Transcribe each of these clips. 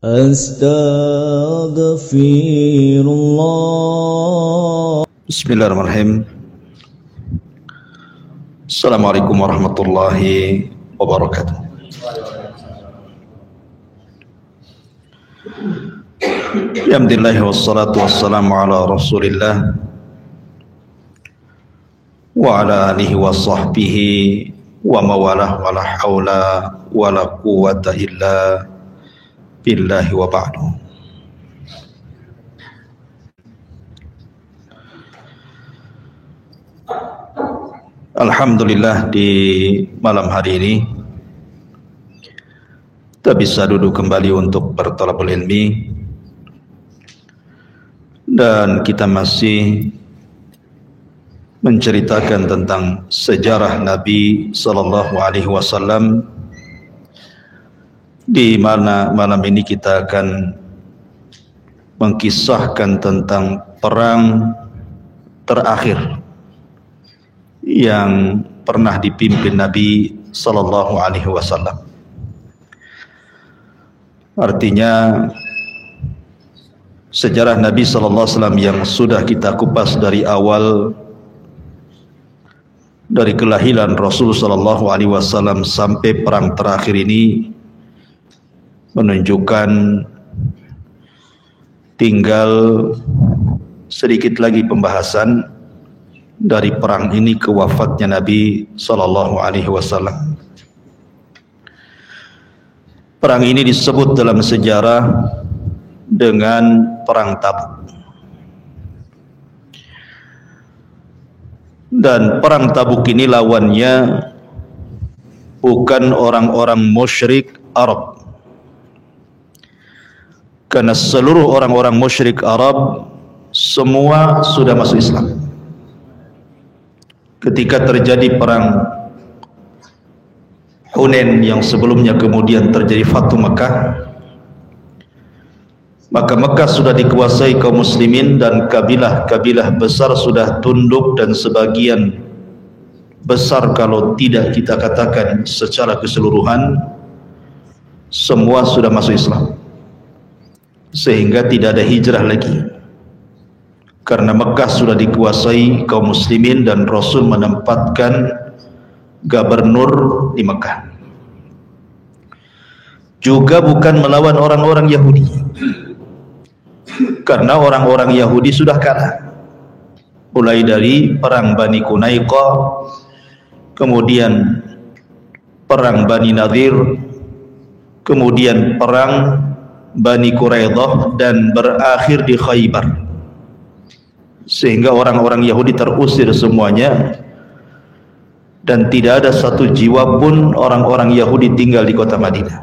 Astaghfirullah. Bismillahirrahmanirrahim. Assalamualaikum warahmatullahi wabarakatuh. Alhamdulillah wassalatu wassalamu ala Rasulillah wa ala alihi wa sahbihi wa mawalah wa la hawla wa la quwwata illa billahi wa ba'du. Alhamdulillah, di malam hari ini kita bisa duduk kembali untuk berthalabul ilmi, dan kita masih menceritakan tentang sejarah Nabi sallallahu alaihi wasallam, di mana malam ini kita akan mengkisahkan tentang perang terakhir yang pernah dipimpin Nabi sallallahu alaihi wasallam. Artinya sejarah Nabi sallallahu alaihi wasallam yang sudah kita kupas dari awal, dari kelahiran Rasul sallallahu alaihi wasallam sampai perang terakhir ini, menunjukkan tinggal sedikit lagi pembahasan dari perang ini ke wafatnya Nabi sallallahu alaihi wasallam. Perang ini disebut dalam sejarah dengan perang Tabuk. Dan perang Tabuk ini lawannya bukan orang-orang musyrik Arab, karena seluruh orang-orang musyrik Arab semua sudah masuk Islam. Ketika terjadi perang Hunain yang sebelumnya kemudian terjadi Fathu Mekah, maka Mekah sudah dikuasai kaum muslimin dan kabilah-kabilah besar sudah tunduk, dan sebagian besar, kalau tidak kita katakan secara keseluruhan, semua sudah masuk Islam, sehingga tidak ada hijrah lagi, karena Mekah sudah dikuasai kaum muslimin dan Rasul menempatkan gubernur di Mekah. Juga bukan melawan orang-orang Yahudi, karena orang-orang Yahudi sudah kalah, mulai dari perang Bani Qunaiqah, kemudian perang Bani Nadir, kemudian perang Bani Quraidah, dan berakhir di Khaybar, sehingga orang-orang Yahudi terusir semuanya, dan tidak ada satu jiwa pun orang-orang Yahudi tinggal di kota Madinah.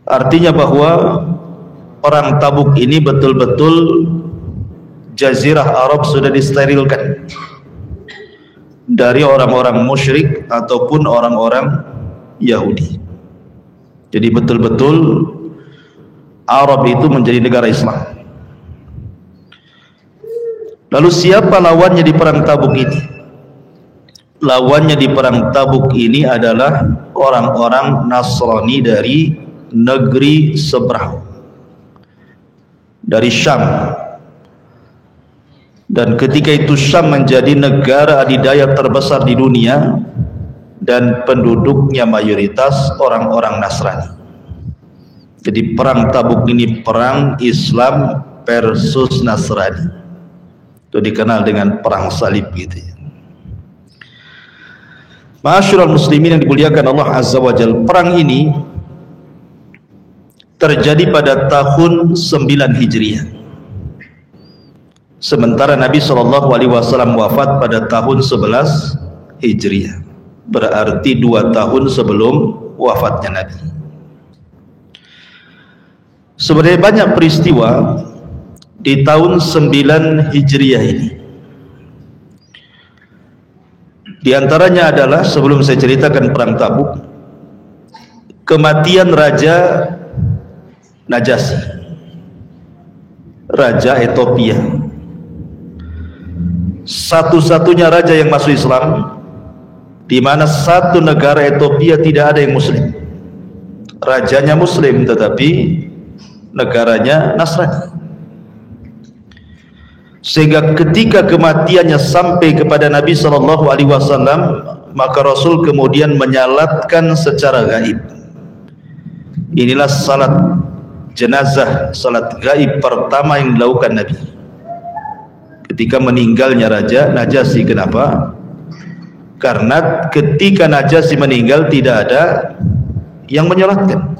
Artinya bahwa perang Tabuk ini betul-betul Jazirah Arab sudah disterilkan dari orang-orang musyrik ataupun orang-orang Yahudi. Jadi betul-betul Arab itu menjadi negara Islam. Lalu siapa lawannya di perang Tabuk ini? Lawannya di perang Tabuk ini adalah orang-orang Nasrani dari negeri seberang, dari Syam. Dan ketika itu Syam menjadi negara adidaya terbesar di dunia, dan penduduknya mayoritas orang-orang Nasrani. Jadi perang Tabuk ini perang Islam versus Nasrani. Itu dikenal dengan perang salib gitu ya. Ma'asyiral muslimin yang dimuliakan Allah Azza wa Jalla, perang ini terjadi pada tahun 9 Hijriah. Sementara Nabi SAW wafat pada tahun 11 Hijriah. Berarti 2 tahun sebelum wafatnya Nabi. Sebenarnya banyak peristiwa di tahun 9 Hijriah ini. Di antaranya adalah, sebelum saya ceritakan perang Tabuk, kematian Raja Najasyi, Raja Ethiopia, satu-satunya raja yang masuk Islam, di mana satu negara Ethiopia tidak ada yang muslim. rajanya Muslim tetapi negaranya Nasrani. Sehingga ketika kematiannya sampai kepada Nabi SAW, maka Rasul kemudian menyalatkan secara gaib. Inilah salat jenazah, salat gaib pertama yang dilakukan Nabi ketika meninggalnya Raja Najasyi. Kenapa? Karena ketika Najasyi meninggal tidak ada yang menyolatkan.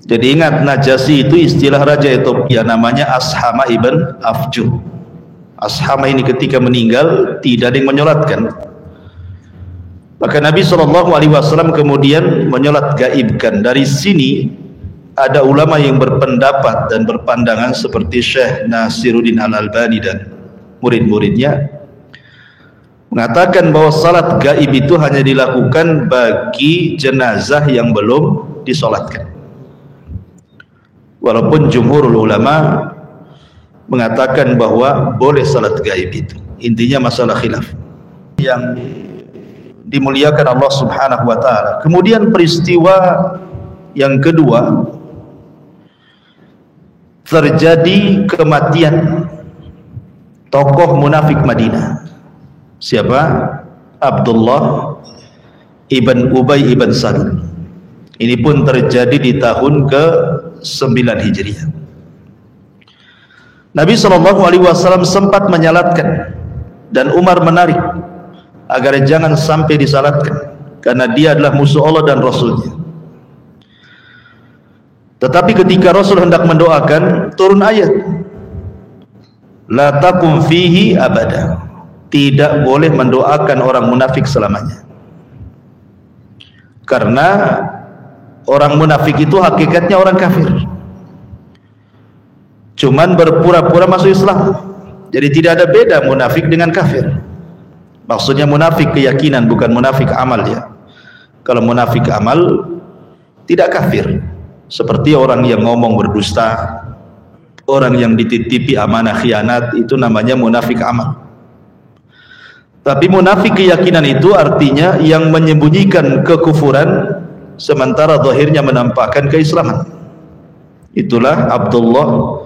Jadi ingat, Najasyi itu istilah Raja Ethiopia, namanya Ashama ibn Afjuh. Ashama ini ketika meninggal tidak ada yang menyolatkan. Maka Nabi SAW kemudian menyolat gaibkan. Dari sini ada ulama yang berpendapat dan berpandangan seperti Syekh Nasiruddin Al-Albani dan murid-muridnya, mengatakan bahwa salat gaib itu hanya dilakukan bagi jenazah yang belum disolatkan. Walaupun jumhurul ulama mengatakan bahwa boleh salat gaib itu. Intinya masalah khilaf yang dimuliakan Allah Subhanahu wa taala. Kemudian peristiwa yang kedua, terjadi kematian tokoh munafik Madinah. Siapa? Abdullah ibn Ubay ibn Salul. Ini pun terjadi di tahun ke-9 Hijriah. Nabi SAW sempat menyalatkan dan Umar menarik agar jangan sampai disalatkan karena dia adalah musuh Allah dan Rasulnya. Tetapi ketika Rasul hendak mendoakan, turun ayat la takum fihi abada, tidak boleh mendoakan orang munafik selamanya. Karena orang munafik itu hakikatnya orang kafir, cuman berpura-pura masuk Islam. Jadi tidak ada beda munafik dengan kafir. Maksudnya munafik keyakinan, bukan munafik amal ya. Kalau munafik amal tidak kafir, seperti orang yang ngomong berdusta, orang yang dititipi amanah khianat, itu namanya munafik amal. Tapi munafik keyakinan itu artinya yang menyembunyikan kekufuran sementara zahirnya menampakkan keislaman. Itulah Abdullah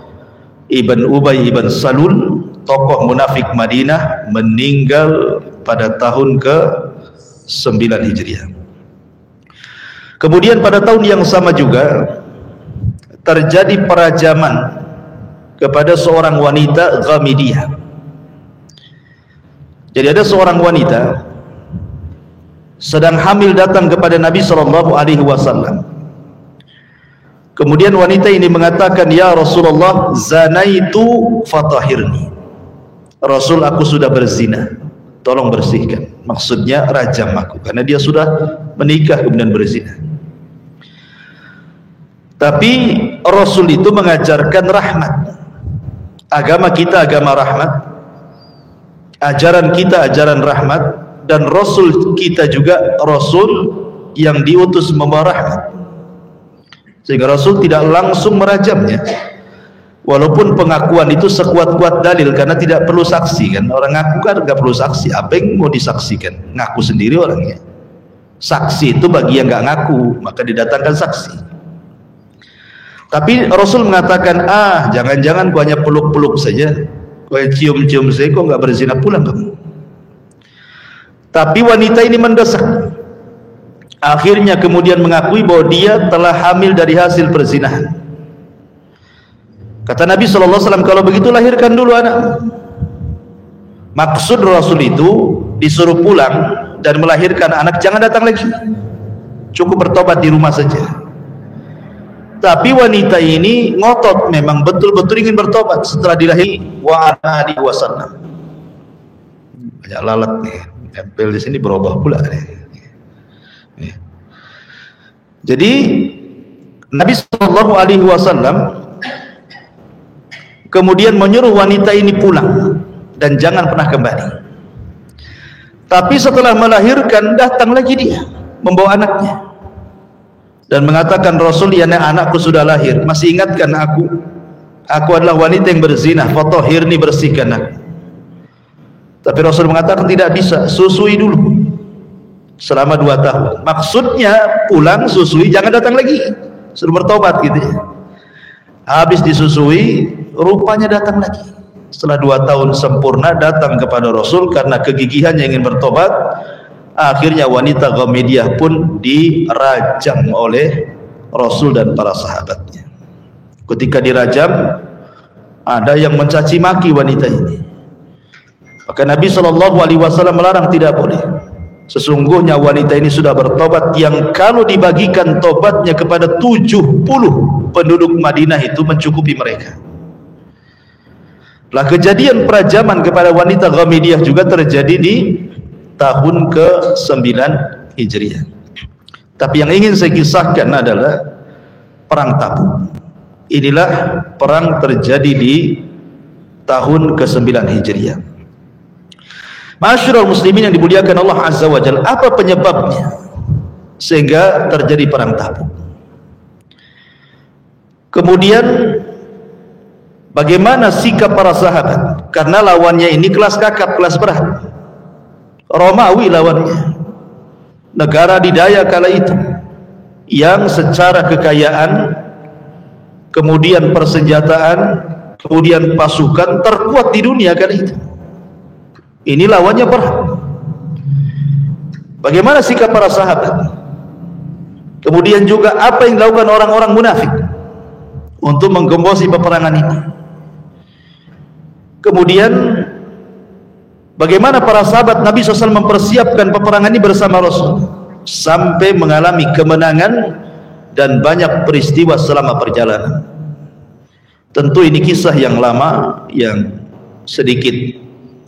ibn Ubay ibn Salul, tokoh munafik Madinah, meninggal pada tahun ke-9 Hijriah. Kemudian pada tahun yang sama juga terjadi perajaman kepada seorang wanita Ghamidiyah. Jadi ada seorang wanita sedang hamil datang kepada Nabi SAW. Kemudian wanita ini mengatakan, ya Rasulullah, zanaitu fatahirni. Rasul, aku sudah berzina, tolong bersihkan. Maksudnya rajam aku, karena dia sudah menikah kemudian berzina. Tapi Rasul itu mengajarkan rahmat. Agama kita agama rahmat, ajaran kita ajaran rahmat, dan Rasul kita juga Rasul yang diutus membawa rahmat. Sehingga Rasul tidak langsung merajamnya, walaupun pengakuan itu sekuat-kuat dalil, karena tidak perlu saksi kan. Orang ngaku kan nggak perlu saksi, apa yang mau disaksikan? Ngaku sendiri orangnya. Saksi itu bagi yang nggak ngaku, maka didatangkan saksi. Tapi Rasul mengatakan, jangan-jangan kau hanya peluk-peluk saja, kau cium-cium saja, kau nggak berzina, pulang kamu. Tapi wanita ini mendesak. Akhirnya kemudian mengakui bahwa dia telah hamil dari hasil perzinahan. Kata Nabi SAW, kalau begitu lahirkan dulu anak. Maksud Rasul itu disuruh pulang dan melahirkan anak, jangan datang lagi, cukup bertobat di rumah saja. Tapi wanita ini ngotot, memang betul-betul ingin bertobat setelah dilahirkan. Wa alihi wasallam. Banyak lalat nih, tempel di sini berubah pula nih. Jadi Nabi SAW kemudian menyuruh wanita ini pulang dan jangan pernah kembali. Tapi setelah melahirkan datang lagi dia membawa anaknya dan mengatakan, Rasul, ya anakku sudah lahir, masih ingatkan aku adalah wanita yang berzina, fatahirni, bersihkan aku. Tapi Rasul mengatakan tidak bisa, susui dulu. selama 2 tahun. Maksudnya pulang susui, jangan datang lagi, suruh bertobat gitu ya. Habis disusui, rupanya datang lagi. Setelah 2 tahun sempurna datang kepada Rasul karena kegigihannya ingin bertobat. Akhirnya wanita Ghamidiyah pun dirajam oleh Rasul dan para sahabatnya. Ketika dirajam, ada yang mencaci maki wanita ini. Maka Nabi SAW melarang, tidak boleh. Sesungguhnya wanita ini sudah bertobat, yang kalau dibagikan tobatnya kepada 70 penduduk Madinah itu mencukupi mereka. Lah, kejadian perajaman kepada wanita Ghamidiyah juga terjadi di tahun ke-9 Hijriah. Tapi yang ingin saya kisahkan adalah perang Tabuk. Inilah perang terjadi di tahun ke-9 Hijriah. Ma'asyiral muslimin yang dimuliakan Allah Azza wa Jalla, apa penyebabnya sehingga terjadi perang Tabuk? Kemudian bagaimana sikap para sahabat? Karena lawannya ini kelas kakap, kelas berat. Romawi lawannya, negara didaya kala itu, yang secara kekayaan, kemudian persenjataan, kemudian pasukan terkuat di dunia kala itu. Ini lawannya berat. Bagaimana sikap para sahabat? Kemudian juga apa yang dilakukan orang-orang munafik untuk menggembosi peperangan ini? Kemudian bagaimana para sahabat Nabi SAW mempersiapkan peperangan ini bersama Rasul sampai mengalami kemenangan dan banyak peristiwa selama perjalanan. Tentu ini kisah yang lama, yang sedikit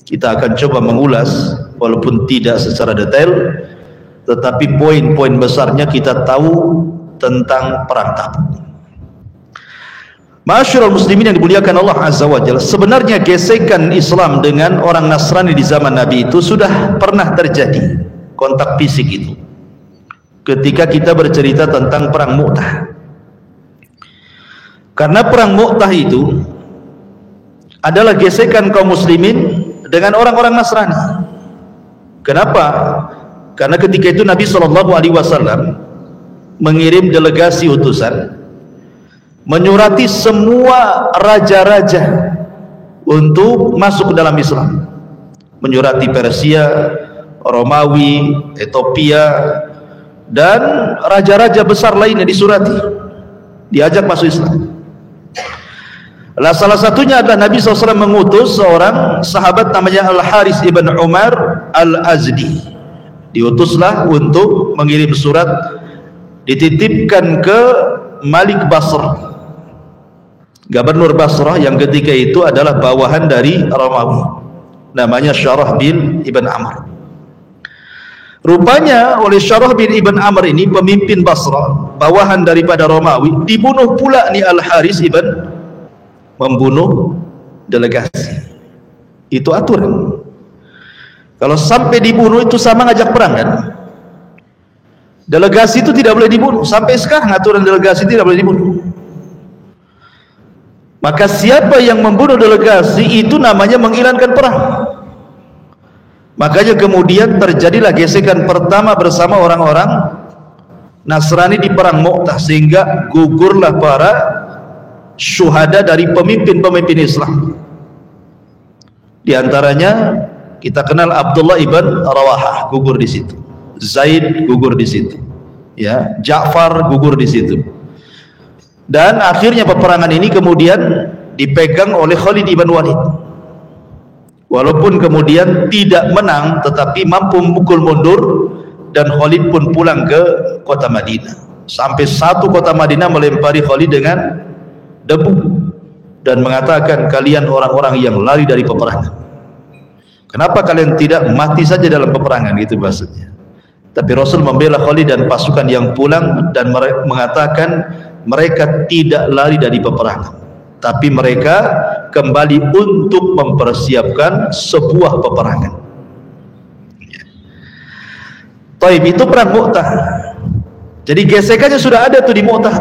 kita akan coba mengulas, walaupun tidak secara detail, tetapi poin-poin besarnya kita tahu tentang perang Tabuk. Ma'asyiral muslimin yang dimuliakan Allah Azza wa Jalla, sebenarnya gesekan Islam dengan orang Nasrani di zaman Nabi itu sudah pernah terjadi, kontak fisik itu, ketika kita bercerita tentang perang Mu'tah. Karena perang Mu'tah itu adalah gesekan kaum muslimin dengan orang-orang Nasrani. Kenapa? Karena ketika itu Nabi SAW mengirim delegasi utusan menyurati semua raja-raja untuk masuk ke dalam Islam. Menyurati Persia, Romawi, Ethiopia, dan raja-raja besar lainnya disurati, diajak masuk Islam. Lah, salah satunya adalah Nabi SAW mengutus seorang sahabat namanya Al-Haris ibn Umar Al-Azdi. Diutuslah untuk mengirim surat, dititipkan ke Malik Basrah, Gubernur Basrah yang ketika itu adalah bawahan dari Romawi, namanya Syarah bin Ibn Amr. Rupanya oleh Syarah bin Ibn Amr ini, pemimpin Basrah, bawahan daripada Romawi, dibunuh pula nih Al-Haris ibn, membunuh delegasi. Itu aturan. Kalau sampai dibunuh itu sama ngajak perang kan? Delegasi itu tidak boleh dibunuh. Sampai sekarang aturan delegasi tidak boleh dibunuh. Maka siapa yang membunuh delegasi itu namanya menghilangkan perang. Makanya kemudian terjadilah gesekan pertama bersama orang-orang Nasrani di perang Mu'tah, sehingga gugurlah para syuhada dari pemimpin-pemimpin Islam. Di antaranya kita kenal Abdullah ibn Rawahah, gugur di situ. Zaid gugur di situ. Ya, Ja'far gugur di situ. Dan akhirnya peperangan ini kemudian dipegang oleh Khalid ibn Walid. Walaupun kemudian tidak menang, tetapi mampu memukul mundur, dan Khalid pun pulang ke kota Madinah. Sampai satu kota Madinah melempari Khalid dengan debu dan mengatakan, kalian orang-orang yang lari dari peperangan, kenapa kalian tidak mati saja dalam peperangan, gitu maksudnya. Tapi Rasul membela Khalid dan pasukan yang pulang dan mengatakan mereka tidak lari dari peperangan, tapi mereka kembali untuk mempersiapkan sebuah peperangan. Taib, itu perang Mu'tah. Jadi gesekannya sudah ada tuh di Mu'tah.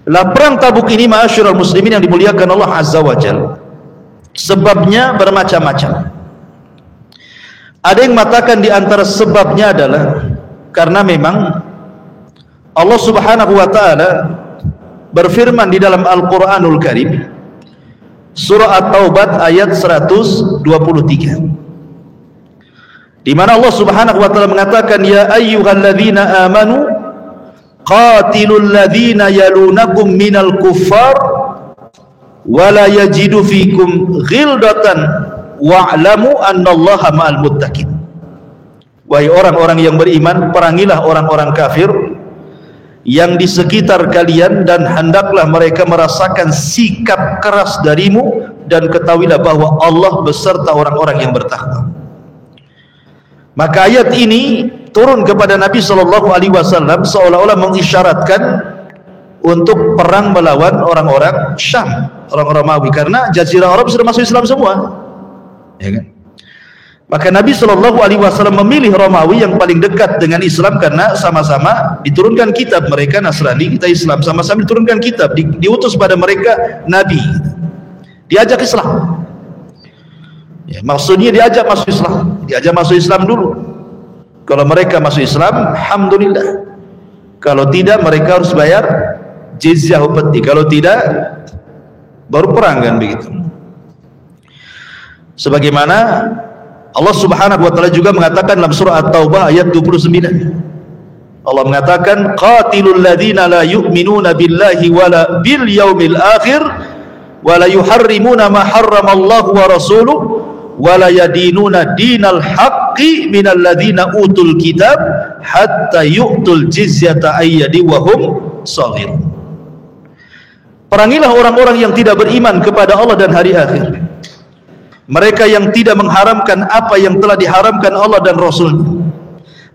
Lah, perang Tabuk ini ma'asyiral muslimin yang dimuliakan Allah Azza wa Jalla, sebabnya bermacam-macam. Ada yang mengatakan di antara sebabnya adalah karena memang Allah Subhanahu wa taala berfirman di dalam Al-Qur'anul Karim surah At-Taubah ayat 123, di mana Allah Subhanahu wa taala mengatakan, ya ayyuhalladzina amanu qatilul ladzina yalunakum minal kuffar wa la yajidu fikum ghildatan wa'lamu annallaha ma'al muttaqin. Wahai orang-orang yang beriman, perangilah orang-orang kafir yang di sekitar kalian, dan hendaklah mereka merasakan sikap keras darimu, dan ketahuilah bahwa Allah beserta orang-orang yang bertakwa. Maka ayat ini turun kepada Nabi SAW seolah-olah mengisyaratkan untuk perang melawan orang-orang Syam, orang Romawi, karena Jazirah Arab sudah masuk Islam semua, ya kan? Maka Nabi SAW memilih Romawi yang paling dekat dengan Islam, karena sama-sama diturunkan kitab. Mereka Nasrani, kita Islam, sama-sama diturunkan kitab, diutus pada mereka Nabi, diajak Islam, ya, maksudnya diajak masuk Islam dulu. Kalau mereka masuk Islam, alhamdulillah. Kalau tidak, mereka harus bayar jizyah upeti. Kalau tidak, baru perang, kan begitu. Sebagaimana Allah Subhanahu wa taala juga mengatakan dalam surah At-Taubah ayat 29. Allah mengatakan, qatilul ladzina la yu'minuna billahi wala bil yaumil akhir wala yuharrimuna ma harramallahu wa rasuluhu wala yadinuna dinal haqqi minal ladzina utul kitab hatta yu'tul jizyata ayyadi wa hum shaghirun. Perangilah orang-orang yang tidak beriman kepada Allah dan hari akhir, mereka yang tidak mengharamkan apa yang telah diharamkan Allah dan Rasul,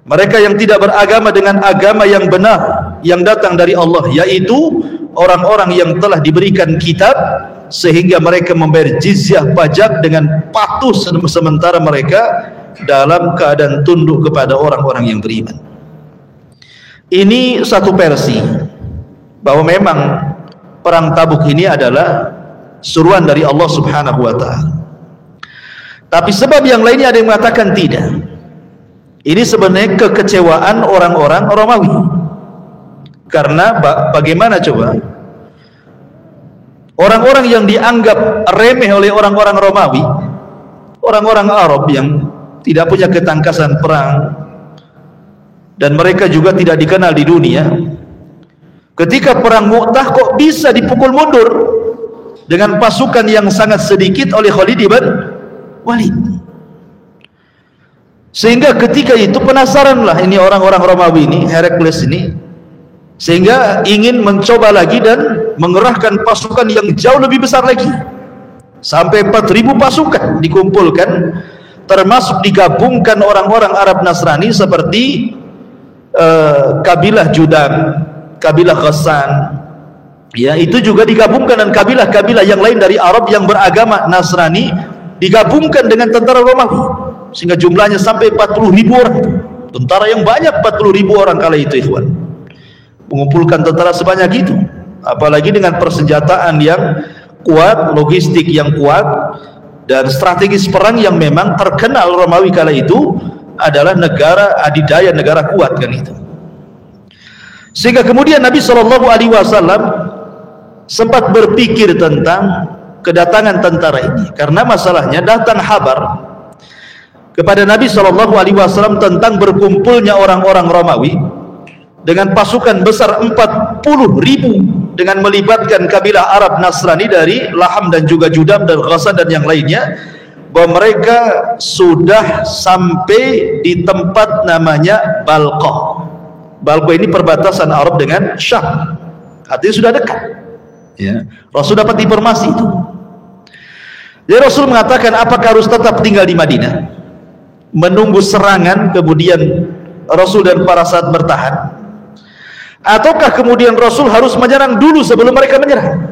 mereka yang tidak beragama dengan agama yang benar yang datang dari Allah, yaitu orang-orang yang telah diberikan kitab sehingga mereka membayar jizyah pajak dengan patuh sementara mereka dalam keadaan tunduk kepada orang-orang yang beriman. Ini satu versi bahwa memang perang Tabuk ini adalah suruhan dari Allah Subhanahu wa taala. Tapi sebab yang lainnya ada yang mengatakan tidak. Ini sebenarnya kekecewaan orang-orang Romawi. Karena bagaimana coba? Orang-orang yang dianggap remeh oleh orang-orang Romawi, orang-orang Arab yang tidak punya ketangkasan perang, dan mereka juga tidak dikenal di dunia, ketika perang Mu'tah kok bisa dipukul mundur dengan pasukan yang sangat sedikit oleh Khalid ibn Walid. Sehingga ketika itu penasaranlah ini orang-orang Romawi ini, Herakles ini, sehingga ingin mencoba lagi dan mengerahkan pasukan yang jauh lebih besar lagi. Sampai 4.000 pasukan dikumpulkan, termasuk digabungkan orang-orang Arab Nasrani seperti kabilah Judam, kabilah Ghassan, ya, itu juga digabungkan, dan kabilah-kabilah yang lain dari Arab yang beragama Nasrani digabungkan dengan tentara Romawi, sehingga jumlahnya sampai 40.000 orang. Tentara yang banyak, 40.000 orang kala itu, ikhwan, mengumpulkan tentara sebanyak itu, apalagi dengan persenjataan yang kuat, logistik yang kuat, dan strategis perang yang memang terkenal. Romawi kala itu adalah negara adidaya, negara kuat, kan itu. Sehingga kemudian Nabi SAW sempat berpikir tentang kedatangan tentara ini, karena masalahnya datang kabar kepada Nabi SAW tentang berkumpulnya orang-orang Romawi dengan pasukan besar 40.000, dengan melibatkan kabilah Arab Nasrani dari Laham dan juga Judam dan Ghassan dan yang lainnya, bahwa mereka sudah sampai di tempat namanya Balqah. Balqah ini perbatasan Arab dengan Syam, artinya sudah dekat, ya. Rasul dapat informasi itu. Jadi Rasul mengatakan, apakah harus tetap tinggal di Madinah menunggu serangan, kemudian Rasul dan para sahabat bertahan, ataukah kemudian Rasul harus menyerang dulu sebelum mereka menyerang?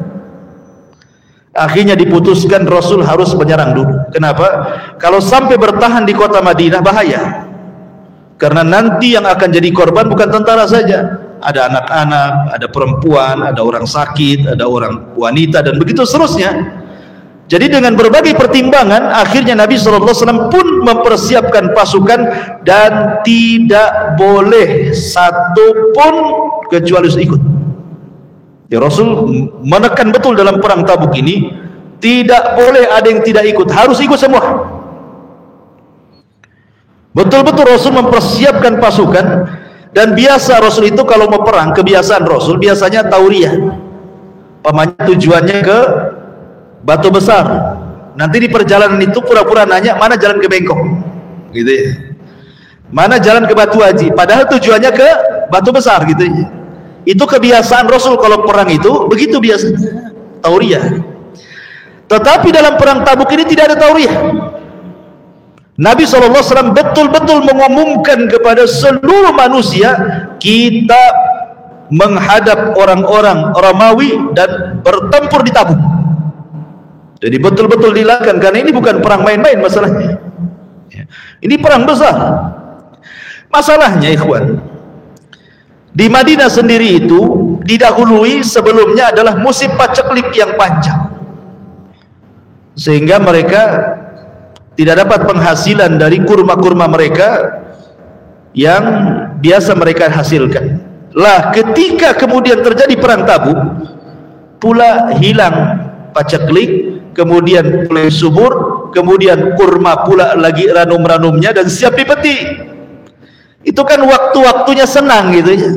Akhirnya diputuskan Rasul harus menyerang dulu. Kenapa? Kalau sampai bertahan di kota Madinah bahaya, karena nanti yang akan jadi korban bukan tentara saja, ada anak-anak, ada perempuan, ada orang sakit, ada orang wanita, dan begitu seterusnya. Jadi dengan berbagai pertimbangan, akhirnya Nabi SAW pun mempersiapkan pasukan, dan tidak boleh satu pun kecuali harus ikut. Ya, Rasul menekan betul dalam perang Tabuk ini, tidak boleh ada yang tidak ikut, harus ikut semua. Betul-betul Rasul mempersiapkan pasukan. Dan biasa Rasul itu kalau mau perang, kebiasaan Rasul biasanya tauriyah. Pamannya tujuannya ke Batu Besar. Nanti di perjalanan itu pura-pura nanya mana jalan ke Bengkok, gitu ya. Mana jalan ke Batu Haji, padahal tujuannya ke Batu Besar, gitu ya. Itu kebiasaan Rasul kalau perang itu begitu biasanya, tauriyah. Tetapi dalam perang Tabuk ini tidak ada tauriyah. Nabi SAW betul-betul mengumumkan kepada seluruh manusia, kita menghadap orang-orang Romawi dan bertempur di Tabuk. Jadi betul-betul dilakukan, karena ini bukan perang main-main masalahnya. Ini perang besar. Masalahnya ikhwan, di Madinah sendiri itu didahului sebelumnya adalah musim paceklik yang panjang, sehingga mereka tidak dapat penghasilan dari kurma-kurma mereka yang biasa mereka hasilkan. Lah ketika kemudian terjadi perang Tabuk, pula hilang paceklik, kemudian mulai subur, kemudian kurma pula lagi ranum-ranumnya dan siap dipetik. Itu kan waktu-waktunya senang, gitu ya.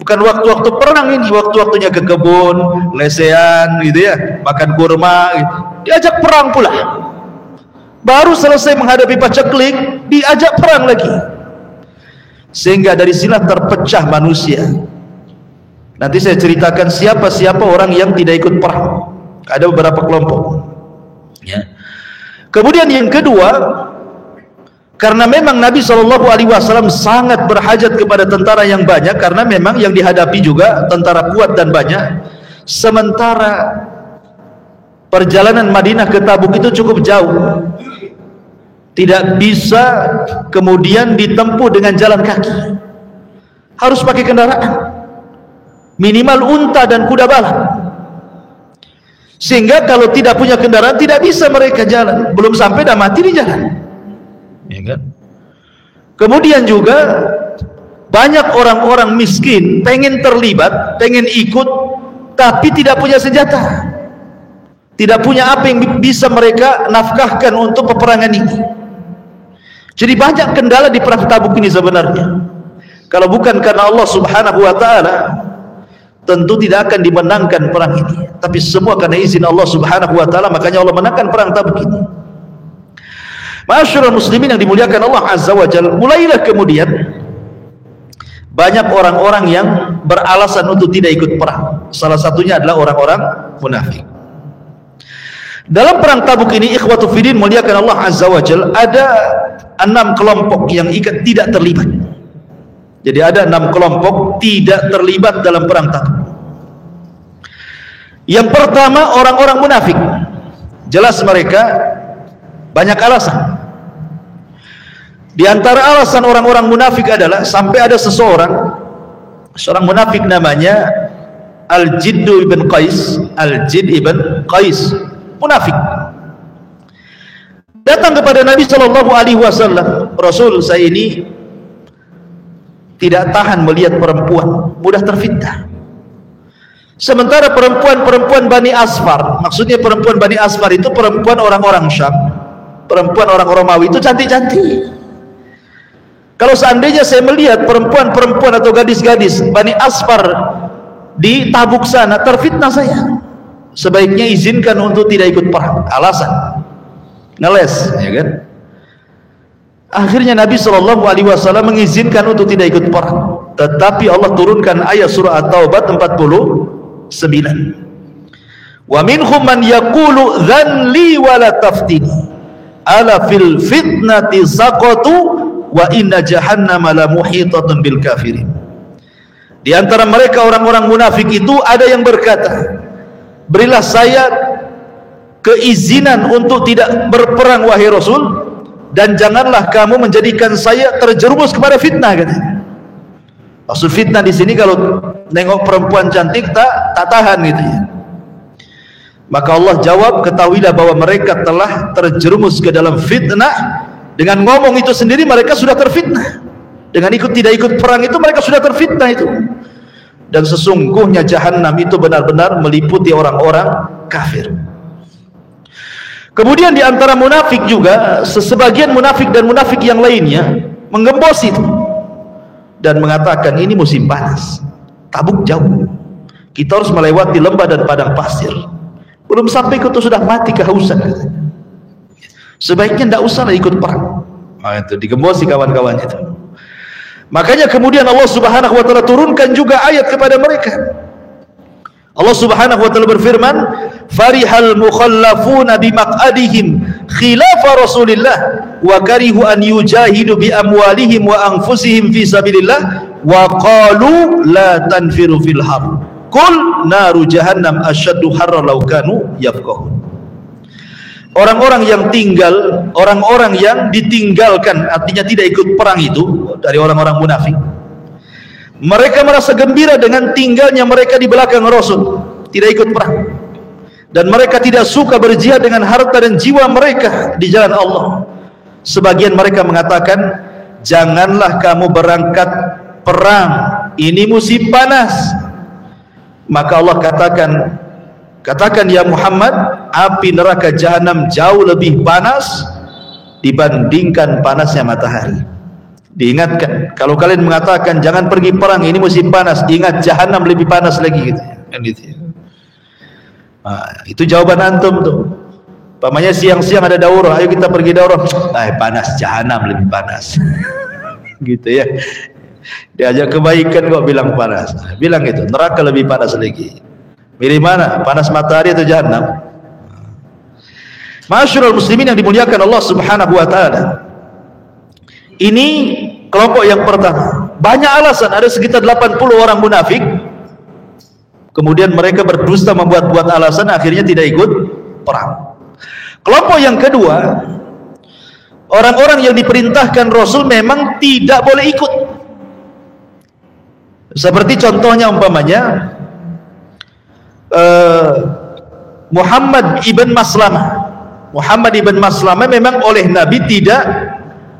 Bukan waktu-waktu perang ini, waktu-waktunya ke kebun, lesehan, gitu ya, makan kurma, gitu. Diajak perang pula. Baru selesai menghadapi paceklik, diajak perang lagi. Sehingga dari sinilah terpecah manusia. Nanti saya ceritakan siapa-siapa orang yang tidak ikut perang. Ada beberapa kelompok, ya. Kemudian yang kedua, karena memang Nabi SAW sangat berhajat kepada tentara yang banyak, karena memang yang dihadapi juga tentara kuat dan banyak. Sementara perjalanan Madinah ke Tabuk itu cukup jauh, tidak bisa kemudian ditempuh dengan jalan kaki, harus pakai kendaraan, minimal unta dan kuda balap. Sehingga kalau tidak punya kendaraan tidak bisa mereka jalan, belum sampai dah mati di jalan, ya kan? Kemudian juga banyak orang-orang miskin pengen terlibat, pengen ikut, tapi tidak punya senjata, tidak punya apa yang bisa mereka nafkahkan untuk peperangan ini. Jadi banyak kendala di perang Tabuk ini sebenarnya. Kalau bukan karena Allah Subhanahu wa ta'ala, tentu tidak akan dimenangkan perang ini. Tapi semua karena izin Allah Subhanahu wa ta'ala, makanya Allah menangkan perang Tabuk ini. Ma'asyiral muslimin yang dimuliakan Allah Azza wa Jalla, mulailah kemudian banyak orang-orang yang beralasan untuk tidak ikut perang. Salah satunya adalah orang-orang munafik. Dalam perang Tabuk ini, ikhwatu fiddin muliakan Allah Azza wa Jalla, ada 6 kelompok yang tidak terlibat. Jadi ada 6 kelompok tidak terlibat dalam perang Tabuk. Yang pertama, orang-orang munafik. Jelas mereka banyak alasan. Di antara alasan orang-orang munafik adalah, sampai ada seorang munafik namanya Al-Jidd ibn Qais. Al-Jidd ibn Qais, munafik, datang kepada Nabi SAW. Rasul, saya ini tidak tahan melihat perempuan, mudah terfitnah. Sementara perempuan-perempuan Bani Asfar, maksudnya perempuan Bani Asfar itu perempuan orang-orang Syam, perempuan orang Romawi itu cantik-cantik. Kalau seandainya saya melihat perempuan-perempuan atau gadis-gadis Bani Asfar di Tabuk sana, terfitnah saya. Sebaiknya izinkan untuk tidak ikut perang. Alasan ngeles, ya kan? Akhirnya Nabi SAW mengizinkan untuk tidak ikut perang. Tetapi Allah turunkan ayat surah At-Taubah 49. Wa minhum man yaqulu dhan li wa la taftini ala fil fitnati saqatu wa inna jahannama la muhitatun bil kafirin. Di antara mereka orang-orang munafik itu ada yang berkata, berilah saya keizinan untuk tidak berperang wahai Rasul, dan janganlah kamu menjadikan saya terjerumus kepada fitnah, katanya. Maksud fitnah di sini kalau nengok perempuan cantik tak tahan, gitu ya. Maka Allah jawab, ketahuilah bahwa mereka telah terjerumus ke dalam fitnah. Dengan ngomong itu sendiri mereka sudah terfitnah. Dengan tidak ikut perang itu mereka sudah terfitnah itu. Dan sesungguhnya Jahannam itu benar-benar meliputi orang-orang kafir. Kemudian di antara munafik juga, sebagian munafik dan munafik yang lainnya menggembos itu dan mengatakan ini musim panas, Tabuk jauh, kita harus melewati lembah dan padang pasir, belum sampai kita sudah mati kehausan, sebaiknya tidak usahlah ikut perang. Itu digembosi kawan-kawan itu. Makanya kemudian Allah Subhanahu wa taala turunkan juga ayat kepada mereka. Allah Subhanahu wa taala berfirman, farihal mukhallafuna bimaq'adihim khilafa Rasulillah wa karihu an yujahidu bi amwalihim wa anfusihim fi sabilillah wa qalu la tanfiru fil har qul naru jahannam asyaddu harra law kanu yafqahun. Orang-orang yang ditinggalkan, artinya tidak ikut perang itu dari orang-orang munafik, mereka merasa gembira dengan tinggalnya mereka di belakang Rasul, tidak ikut perang, dan mereka tidak suka berjihad dengan harta dan jiwa mereka di jalan Allah. Sebagian mereka mengatakan, janganlah kamu berangkat perang, ini musim panas. Maka Allah katakan ya Muhammad, api neraka Jahannam jauh lebih panas dibandingkan panasnya matahari. Diingatkan, kalau kalian mengatakan jangan pergi perang, ini musim panas, ingat Jahannam lebih panas lagi gitu. Itu jawaban antum tuh. Pamannya siang-siang ada daurah, ayo kita pergi daurah. Panas, Jahannam lebih panas. Gitu ya. Diajak kebaikan kok bilang panas. Bilang itu, neraka lebih panas lagi. Milih mana? Panas matahari atau Jahannam? Ma'asyiral muslimin yang dimuliakan Allah Subhanahu wa taala. Ini kelompok yang pertama. Banyak alasan, ada sekitar 80 orang munafik. Kemudian mereka berdusta membuat-buat alasan, akhirnya tidak ikut perang. Kelompok yang kedua, orang-orang yang diperintahkan Rasul memang tidak boleh ikut. Seperti contohnya umpamanya Muhammad ibn Maslamah memang oleh Nabi tidak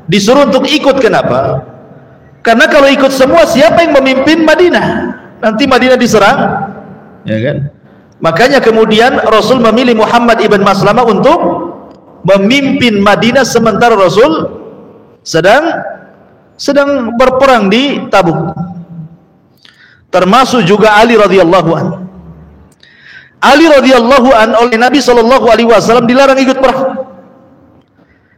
disuruh untuk ikut. Kenapa? Karena kalau ikut semua, siapa yang memimpin Madinah? Nanti Madinah diserang, ya kan? Makanya kemudian Rasul memilih Muhammad ibn Maslamah untuk memimpin Madinah sementara Rasul sedang berperang di Tabuk. Termasuk juga Ali radhiyallahu anhu. Ali radhiyallahu an oleh Nabi sallallahu alaihi wasallam dilarang ikut perang.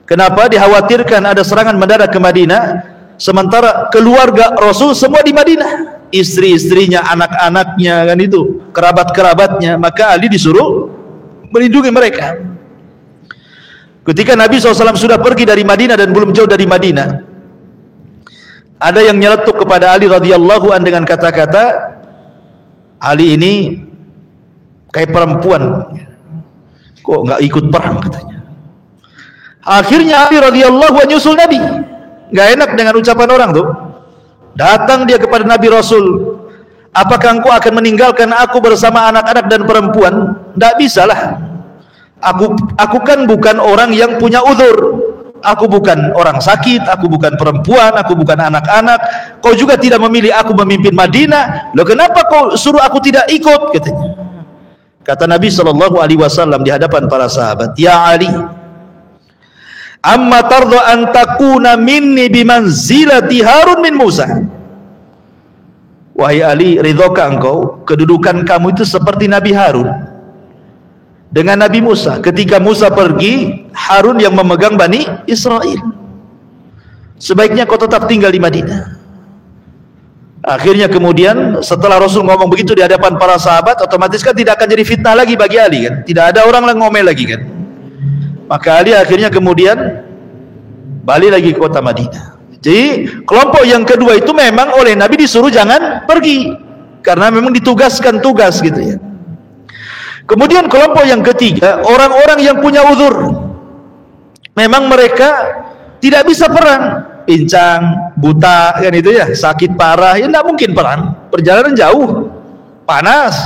Kenapa? Dikhawatirkan ada serangan mendadak ke Madinah, sementara keluarga Rasul semua di Madinah, istri-istrinya, anak-anaknya, kan itu, kerabat-kerabatnya. Maka Ali disuruh melindungi mereka. Ketika Nabi SAW sudah pergi dari Madinah dan belum jauh dari Madinah, ada yang nyeletuk kepada Ali radhiyallahu an dengan kata-kata, Ali ini kayak perempuan, kok nggak ikut perang katanya. Akhirnya Ali radhiyallahu anhu nyusul Nabi. Nggak enak dengan ucapan orang tuh. Datang dia kepada Nabi Rasul, apakah engkau akan meninggalkan aku bersama anak-anak dan perempuan? Nggak bisa lah. Aku kan bukan orang yang punya uzur. Aku bukan orang sakit, aku bukan perempuan, aku bukan anak-anak. Kau juga tidak memilih aku memimpin Madinah. Loh, kenapa kau suruh aku tidak ikut? Katanya. Kata Nabi SAW di hadapan para sahabat, ya Ali, amma tarda an takuna minni bimanzilati Harun min Musa. Wahai Ali, ridhokah engkau kedudukan kamu itu seperti Nabi Harun dengan Nabi Musa? Ketika Musa pergi, Harun yang memegang Bani Israel. Sebaiknya kau tetap tinggal di Madinah. Akhirnya kemudian setelah Rasul ngomong begitu di hadapan para sahabat, otomatis kan tidak akan jadi fitnah lagi bagi Ali kan, tidak ada orang yang ngomel lagi kan. Maka Ali akhirnya kemudian balik lagi ke kota Madinah. Jadi kelompok yang kedua itu memang oleh Nabi disuruh jangan pergi, karena memang ditugaskan tugas gitu ya. Kemudian kelompok yang ketiga, orang-orang yang punya uzur, memang mereka tidak bisa perang, pincang, buta, kan itu ya, sakit parah, ya tidak mungkin perang, perjalanan jauh, panas,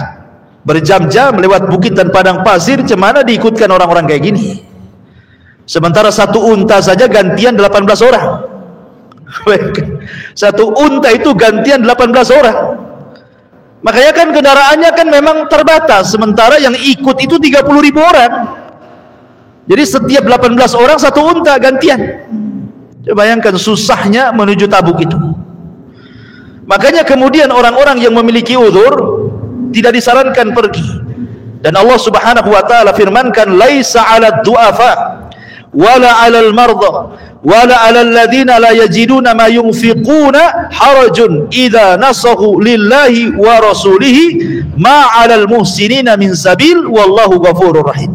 berjam-jam lewat bukit dan padang pasir, cemana diikutkan orang-orang kayak gini. Sementara satu unta saja gantian 18 orang. Satu unta itu gantian 18 orang. Makanya kan kendaraannya kan memang terbatas, sementara yang ikut itu 30.000 orang. Jadi setiap 18 orang satu unta gantian. Coba bayangkan susahnya menuju Tabuk itu. Makanya kemudian orang-orang yang memiliki uzur tidak disarankan pergi. Dan Allah Subhanahu wa taala firmankan, laisa 'alad du'afa wala 'alal mardha wala 'alal ladzina la yajiduna ma yunfiquna harajun idza nasahu lillahi wa rasulihi ma 'alal muhsinina min sabil wallahu ghafurur rahim.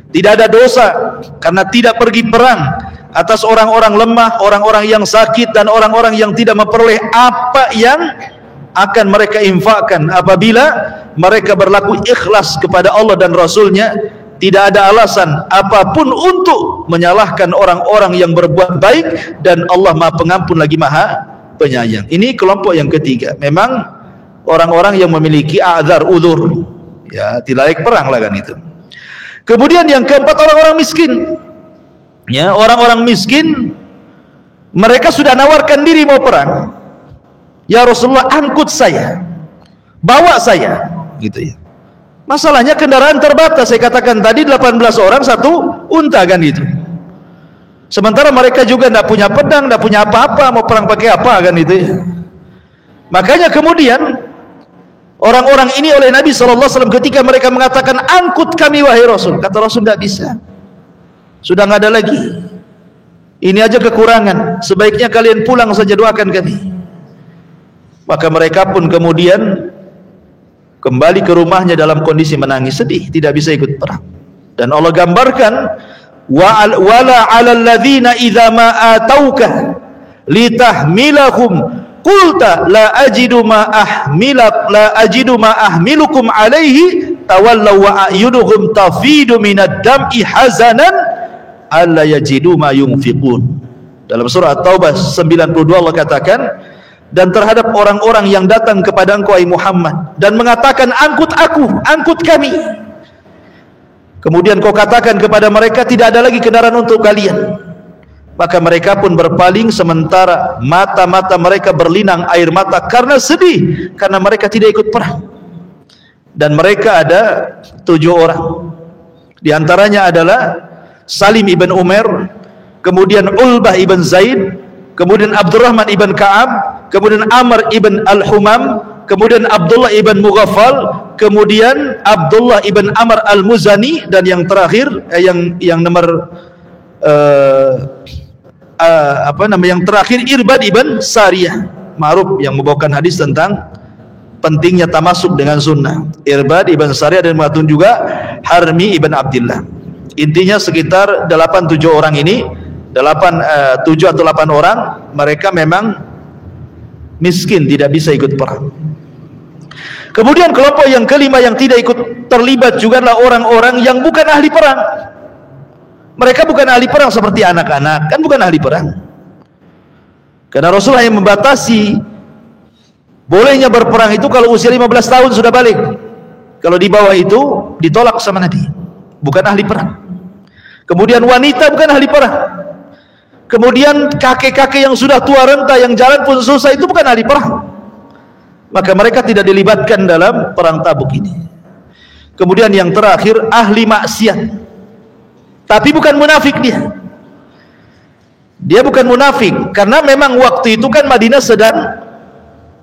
Tidak ada dosa karena tidak pergi perang atas orang-orang lemah, orang-orang yang sakit, dan orang-orang yang tidak memperoleh apa yang akan mereka infakkan apabila mereka berlaku ikhlas kepada Allah dan Rasulnya. Tidak ada alasan apapun untuk menyalahkan orang-orang yang berbuat baik, dan Allah Maha Pengampun lagi Maha Penyayang. Ini kelompok yang ketiga. Memang orang-orang yang memiliki a'dzar, uzur, ya tidak layak perang lah kan itu. Kemudian yang keempat, orang-orang miskin. Ya, orang-orang miskin, mereka sudah nawarkan diri mau perang. Ya Rasulullah, angkut saya, bawa saya, gitu ya. Masalahnya kendaraan terbatas, saya katakan tadi 18 orang satu unta kan itu. Sementara mereka juga tidak punya pedang, tidak punya apa-apa, mau perang pakai apa kan itu ya. Makanya kemudian orang-orang ini oleh Nabi SAW ketika mereka mengatakan angkut kami wahai Rasul, kata Rasul tidak bisa, sudah nggak ada lagi, ini aja kekurangan, sebaiknya kalian pulang saja, doakan kami. Maka mereka pun kemudian kembali ke rumahnya dalam kondisi menangis, sedih, tidak bisa ikut perang. Dan Allah gambarkan, wala 'alal ladzina idza ma atauka litahmilahum qulta la ajidu ma ahmilukum alaihi tawallaw wa a'yunuhum tafidu minad dam'i hazanan alla yajidu ma yunfiqun. Dalam surah At-Taubah 92 Allah katakan, dan terhadap orang-orang yang datang kepada engkau wahai Muhammad dan mengatakan angkut aku, angkut kami, kemudian kau katakan kepada mereka tidak ada lagi kendaraan untuk kalian, maka mereka pun berpaling, sementara mata-mata mereka berlinang air mata karena sedih, karena mereka tidak ikut perang. Dan mereka ada 7 orang, di antaranya adalah Salim ibn Umar, kemudian Ulbah ibn Zaid, kemudian Abdurrahman ibn Ka'ab, kemudian Amr ibn Al-Humam, kemudian Abdullah ibn Mughaffal, kemudian Abdullah ibn Amr Al-Muzani, dan yang terakhir yang nomor yang terakhir Irbad ibn Sariyah, ma'ruf, yang membawakan hadis tentang pentingnya tamasuk dengan sunnah. Irbad ibn Sariyah, dan mengatakan juga Harmi ibn Abdillah. Intinya sekitar 8-7 orang ini, 7 atau 8 orang, mereka memang miskin, tidak bisa ikut perang. Kemudian kelompok yang kelima yang tidak ikut terlibat juga adalah orang-orang yang bukan ahli perang. Mereka bukan ahli perang seperti anak-anak, kan bukan ahli perang. Karena Rasulullah yang membatasi bolehnya berperang itu kalau usia 15 tahun sudah balik. Kalau di bawah itu ditolak sama Nabi, bukan ahli perang. Kemudian wanita bukan ahli perang. Kemudian kakek-kakek yang sudah tua renta, yang jalan pun susah, itu bukan ahli perang. Maka mereka tidak dilibatkan dalam perang Tabuk ini. Kemudian yang terakhir, ahli maksiat, tapi bukan munafik dia. Dia bukan munafik, karena memang waktu itu kan Madinah sedang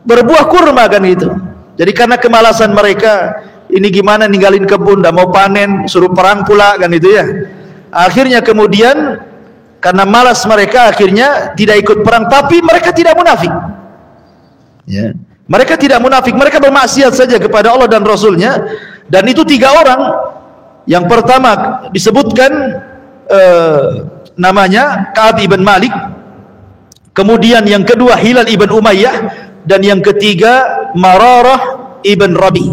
berbuah kurma kan gitu. Jadi karena kemalasan mereka, ini gimana ninggalin kebun, dah mau panen, suruh perang pula kan itu ya. Akhirnya kemudian karena malas mereka, akhirnya tidak ikut perang. Tapi mereka tidak munafik ya. Mereka tidak munafik, mereka bermaksiat saja kepada Allah dan Rasulnya. Dan itu 3 orang. Yang pertama disebutkan namanya Ka'ab ibn Malik, kemudian yang kedua Hilal ibn Umayyah, dan yang ketiga Mararah ibn Rabi.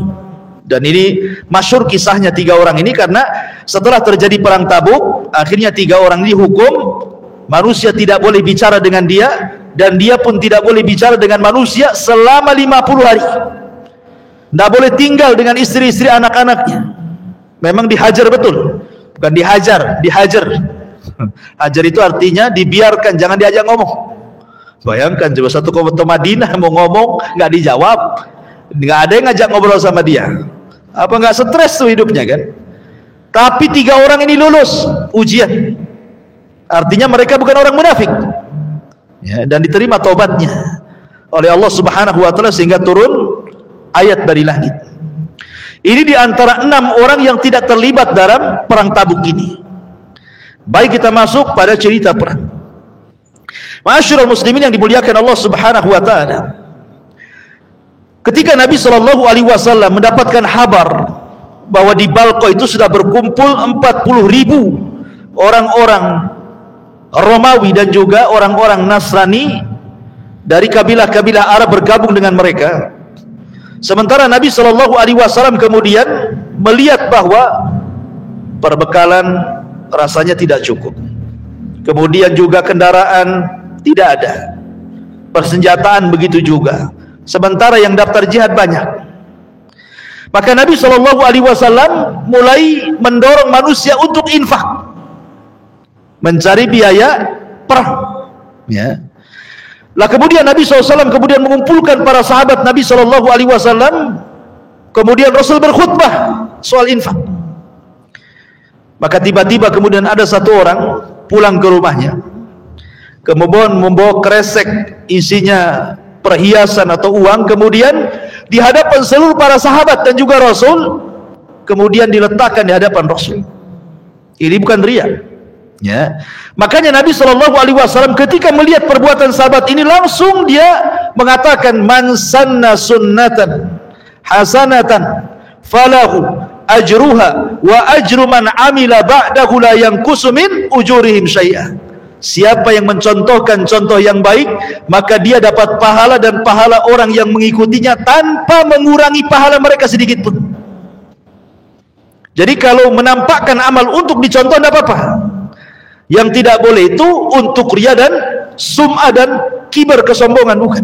Dan ini masyhur kisahnya 3 orang ini, karena setelah terjadi perang Tabuk, akhirnya 3 orang ini dihukum, manusia tidak boleh bicara dengan dia, dan dia pun tidak boleh bicara dengan manusia selama 50 hari. Tidak boleh tinggal dengan istri-istri anak-anaknya. Memang dihajar betul, bukan dihajar, dihajar. Hajar itu artinya dibiarkan, jangan diajak ngomong. Bayangkan coba satu kota Madinah mau ngomong nggak dijawab, nggak ada yang ngajak ngobrol sama dia. Apa nggak stres tuh hidupnya kan? Tapi 3 orang ini lulus ujian, artinya mereka bukan orang munafik, ya, dan diterima taubatnya oleh Allah Subhanahu Wa Taala sehingga turun ayat dari langit. Ini diantara 6 orang yang tidak terlibat dalam perang Tabuk ini. Baik, kita masuk pada cerita perang. Ma'asyiral muslimin yang dimuliakan Allah Subhanahu Wa Taala, ketika Nabi Shallallahu Alaihi Wasallam mendapatkan kabar bahwa di Balqa itu sudah berkumpul 40.000 orang-orang Romawi dan juga orang-orang Nasrani dari kabilah-kabilah Arab bergabung dengan mereka. Sementara Nabi Shallallahu Alaihi Wasallam kemudian melihat bahwa perbekalan rasanya tidak cukup, kemudian juga kendaraan tidak ada, persenjataan begitu juga, sementara yang daftar jihad banyak. Maka Nabi Shallallahu Alaihi Wasallam mulai mendorong manusia untuk infak, mencari biaya perang, ya. Lah kemudian Nabi SAW kemudian mengumpulkan para sahabat Nabi SAW, kemudian Rasul berkhutbah soal infak. Maka tiba-tiba kemudian ada satu orang pulang ke rumahnya, kemudian membawa kresek isinya perhiasan atau uang, kemudian di hadapan seluruh para sahabat dan juga Rasul, kemudian diletakkan di hadapan Rasul. Ini bukan riya, ya. Makanya Nabi Shallallahu Alaihi Wasallam ketika melihat perbuatan sahabat ini, langsung dia mengatakan, man sanna sunnatan hasanatan falahu ajruha wa ajru man amila ba'dahu la yanqusu min ujurihim syai'a. Siapa yang mencontohkan contoh yang baik, maka dia dapat pahala dan pahala orang yang mengikutinya tanpa mengurangi pahala mereka sedikit pun. Jadi kalau menampakkan amal untuk dicontoh tidak apa-apa. Yang tidak boleh itu untuk riya dan sum'ah dan kibar, kesombongan, bukan.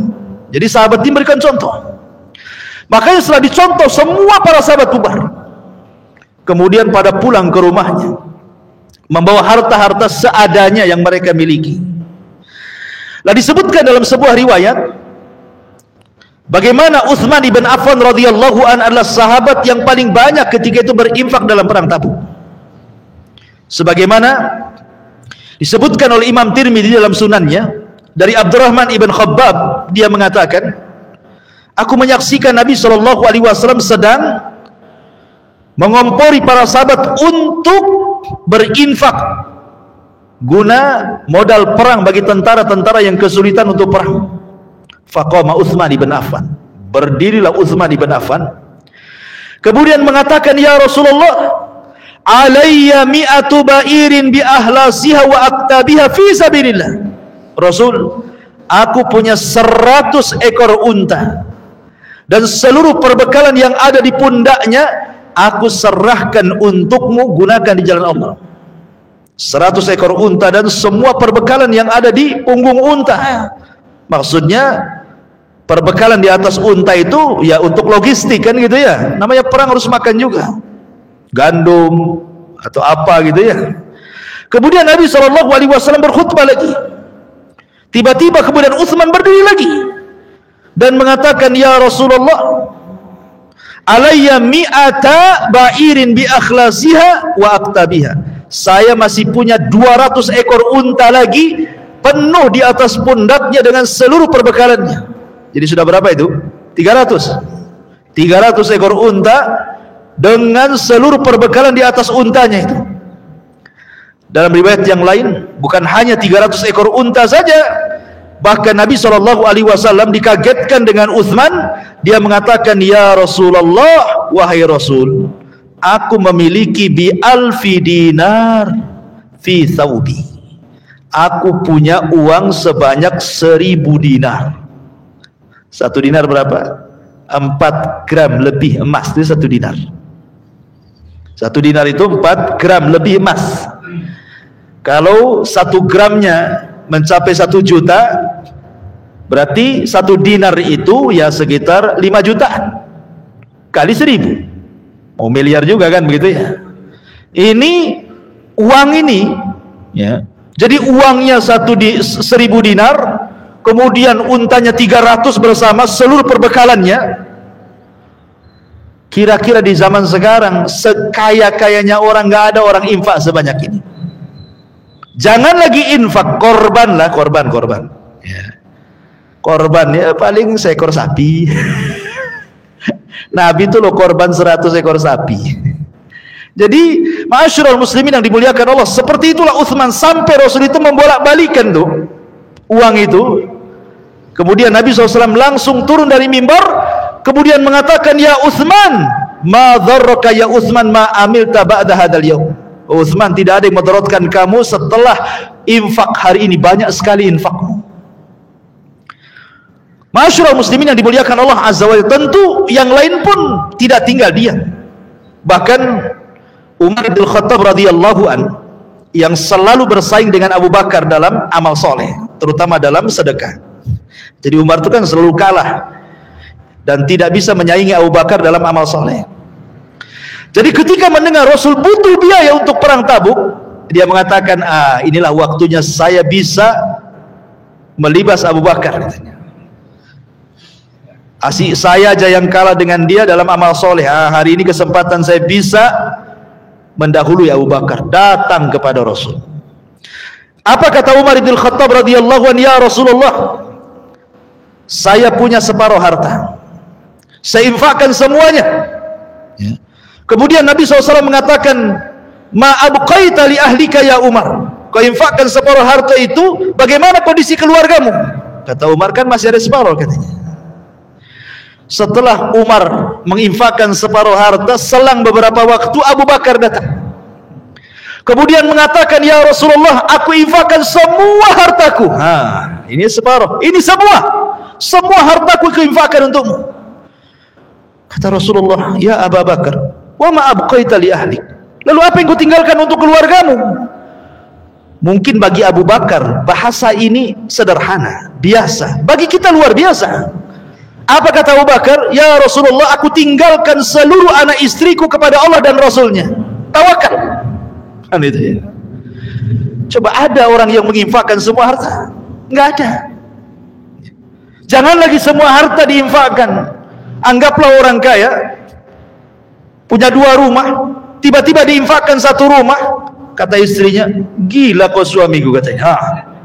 Jadi sahabat ini memberikan contoh. Makanya setelah dicontoh, semua para sahabat bubar. Kemudian pada pulang ke rumahnya, membawa harta-harta seadanya yang mereka miliki. Lah disebutkan dalam sebuah riwayat bagaimana Utsman ibn Affan radhiyallahu an adalah sahabat yang paling banyak ketika itu berinfak dalam perang Tabuk. Sebagaimana disebutkan oleh Imam Tirmidzi dalam sunannya dari Abdurrahman ibn Khabbab, dia mengatakan, aku menyaksikan Nabi Shallallahu Alaihi Wasallam sedang mengompori para sahabat untuk berinfak guna modal perang bagi tentara-tentara yang kesulitan untuk perang. Faqama Utsman ibn Affan, berdirilah Utsman ibn Affan, kemudian mengatakan, ya Rasulullah, alayya mi'atu ba'irin bi ahlasiha wa aktabiha fi sabilillah. Rasul, aku punya 100 ekor unta dan seluruh perbekalan yang ada di pundaknya aku serahkan untukmu, gunakan di jalan Allah. 100 ekor unta dan semua perbekalan yang ada di punggung unta. Maksudnya perbekalan di atas unta itu ya untuk logistik kan gitu ya. Namanya perang harus makan juga. Gandum atau apa gitu ya. Kemudian Nabi SAW berkhutbah lagi. Tiba-tiba kemudian Utsman berdiri lagi dan mengatakan, ya Rasulullah, alayya mi'ata ba'irin bi akhlasiha wa aktabiha. Saya masih punya 200 ekor unta lagi penuh di atas pundaknya dengan seluruh perbekalannya. Jadi sudah berapa itu? 300 ekor unta dengan seluruh perbekalan di atas untanya itu. Dalam riwayat yang lain, bukan hanya 300 ekor unta saja, bahkan Nabi SAW dikagetkan dengan Utsman. Dia mengatakan, ya Rasulullah, wahai Rasul, aku memiliki bi alfi dinar fi thawbi. Aku punya uang sebanyak 1000 dinar. 1 dinar berapa? 4 gram lebih emas. Itu 1 dinar. 1 dinar itu 4 gram lebih emas. Kalau 1 gramnya mencapai 1 juta, berarti 1 dinar itu ya sekitar 5 jutaan. kali 1000, mau miliar juga kan begitu ya. Ini uang ini ya, jadi uangnya 1000 dinar, kemudian untanya 300 bersama seluruh perbekalannya. Kira-kira di zaman sekarang sekaya-kayanya orang nggak ada orang infak sebanyak ini. Jangan lagi infak, korban lah, korban ya. Korban ya paling seekor sapi. Nabi itu loh korban 100 ekor sapi. Jadi ma'asyiral muslimin yang dimuliakan Allah, seperti itulah Utsman, sampai Rasul itu membolak-balikan tuh uang itu. Kemudian Nabi SAW langsung turun dari mimbar, kemudian mengatakan, ya Utsman, ma dharraka ya Utsman ma amilta ba'da hadzal yaum. Utsman, tidak ada yang mudaratkan kamu setelah infak hari ini, banyak sekali infakmu. Ma'asyiral muslimin yang dimuliakan Allah Azza wa Jalla, tentu yang lain pun tidak tinggal diam. Bahkan Umar bin Khattab radhiyallahu an yang selalu bersaing dengan Abu Bakar dalam amal soleh, terutama dalam sedekah. Jadi Umar itu kan selalu kalah dan tidak bisa menyaingi Abu Bakar dalam amal soleh. Jadi ketika mendengar Rasul butuh biaya untuk perang Tabuk, dia mengatakan, inilah waktunya saya bisa melibas Abu Bakar, katanya. Asik saya aja yang kalah dengan dia dalam amal soleh. Hari ini kesempatan saya bisa mendahului Abu Bakar, datang kepada Rasul. Apa kata Umar bin Khattab radhiyallahu anhu, ya Rasulullah, saya punya separuh harta, saya infakkan semuanya ya. Kemudian Nabi SAW mengatakan, ma abqaita li ahlika ya Umar, kau infakkan separuh harta itu, bagaimana kondisi keluargamu? Kata Umar, kan masih ada separuh, katanya. Setelah Umar menginfakkan separuh harta, selang beberapa waktu Abu Bakar datang, kemudian mengatakan, ya Rasulullah, aku infakkan semua hartaku. Ini separuh, ini semua hartaku kuinfakkan untukmu. Kata Rasulullah, ya Abu Bakar, wa ma abqaita li ahlik, lalu apa yang kau tinggalkan untuk keluargamu? Mungkin bagi Abu Bakar bahasa ini sederhana, biasa, bagi kita luar biasa. Apa kata Abu Bakar? Ya Rasulullah, aku tinggalkan seluruh anak istriku kepada Allah dan Rasulnya, tawakal. Kan itu ya. Coba ada orang yang menginfakkan semua harta? Nggak ada. Jangan lagi semua harta diinfakkan. Anggaplah orang kaya punya 2 rumah, tiba-tiba diinfakkan 1 rumah. Kata istrinya, gila kau suamiku, katanya.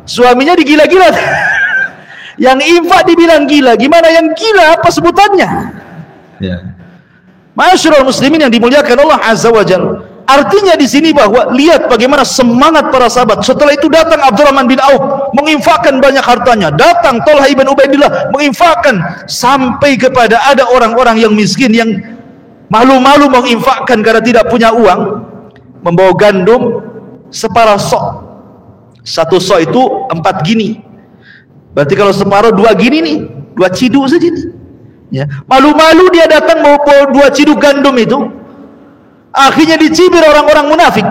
Suaminya digila-gila. Yang infak dibilang gila, gimana yang gila, apa sebutannya? Ya. Ma'asyiral muslimin yang dimuliakan Allah Azza wa Jalla. Artinya di sini bahwa lihat bagaimana semangat para sahabat. Setelah itu datang Abdurrahman bin Auf menginfakkan banyak hartanya. Datang Thalhah ibn Ubaidillah menginfakkan, sampai kepada ada orang-orang yang miskin yang malu-malu menginfakkan karena tidak punya uang, membawa gandum separuh sok. 1 sok itu 4 gini. Berarti kalau separuh 2 gini nih, 2 ciduk saja nih. Ya. Malu-malu dia datang mau 2 ciduk gandum itu. Akhirnya dicibir orang-orang munafik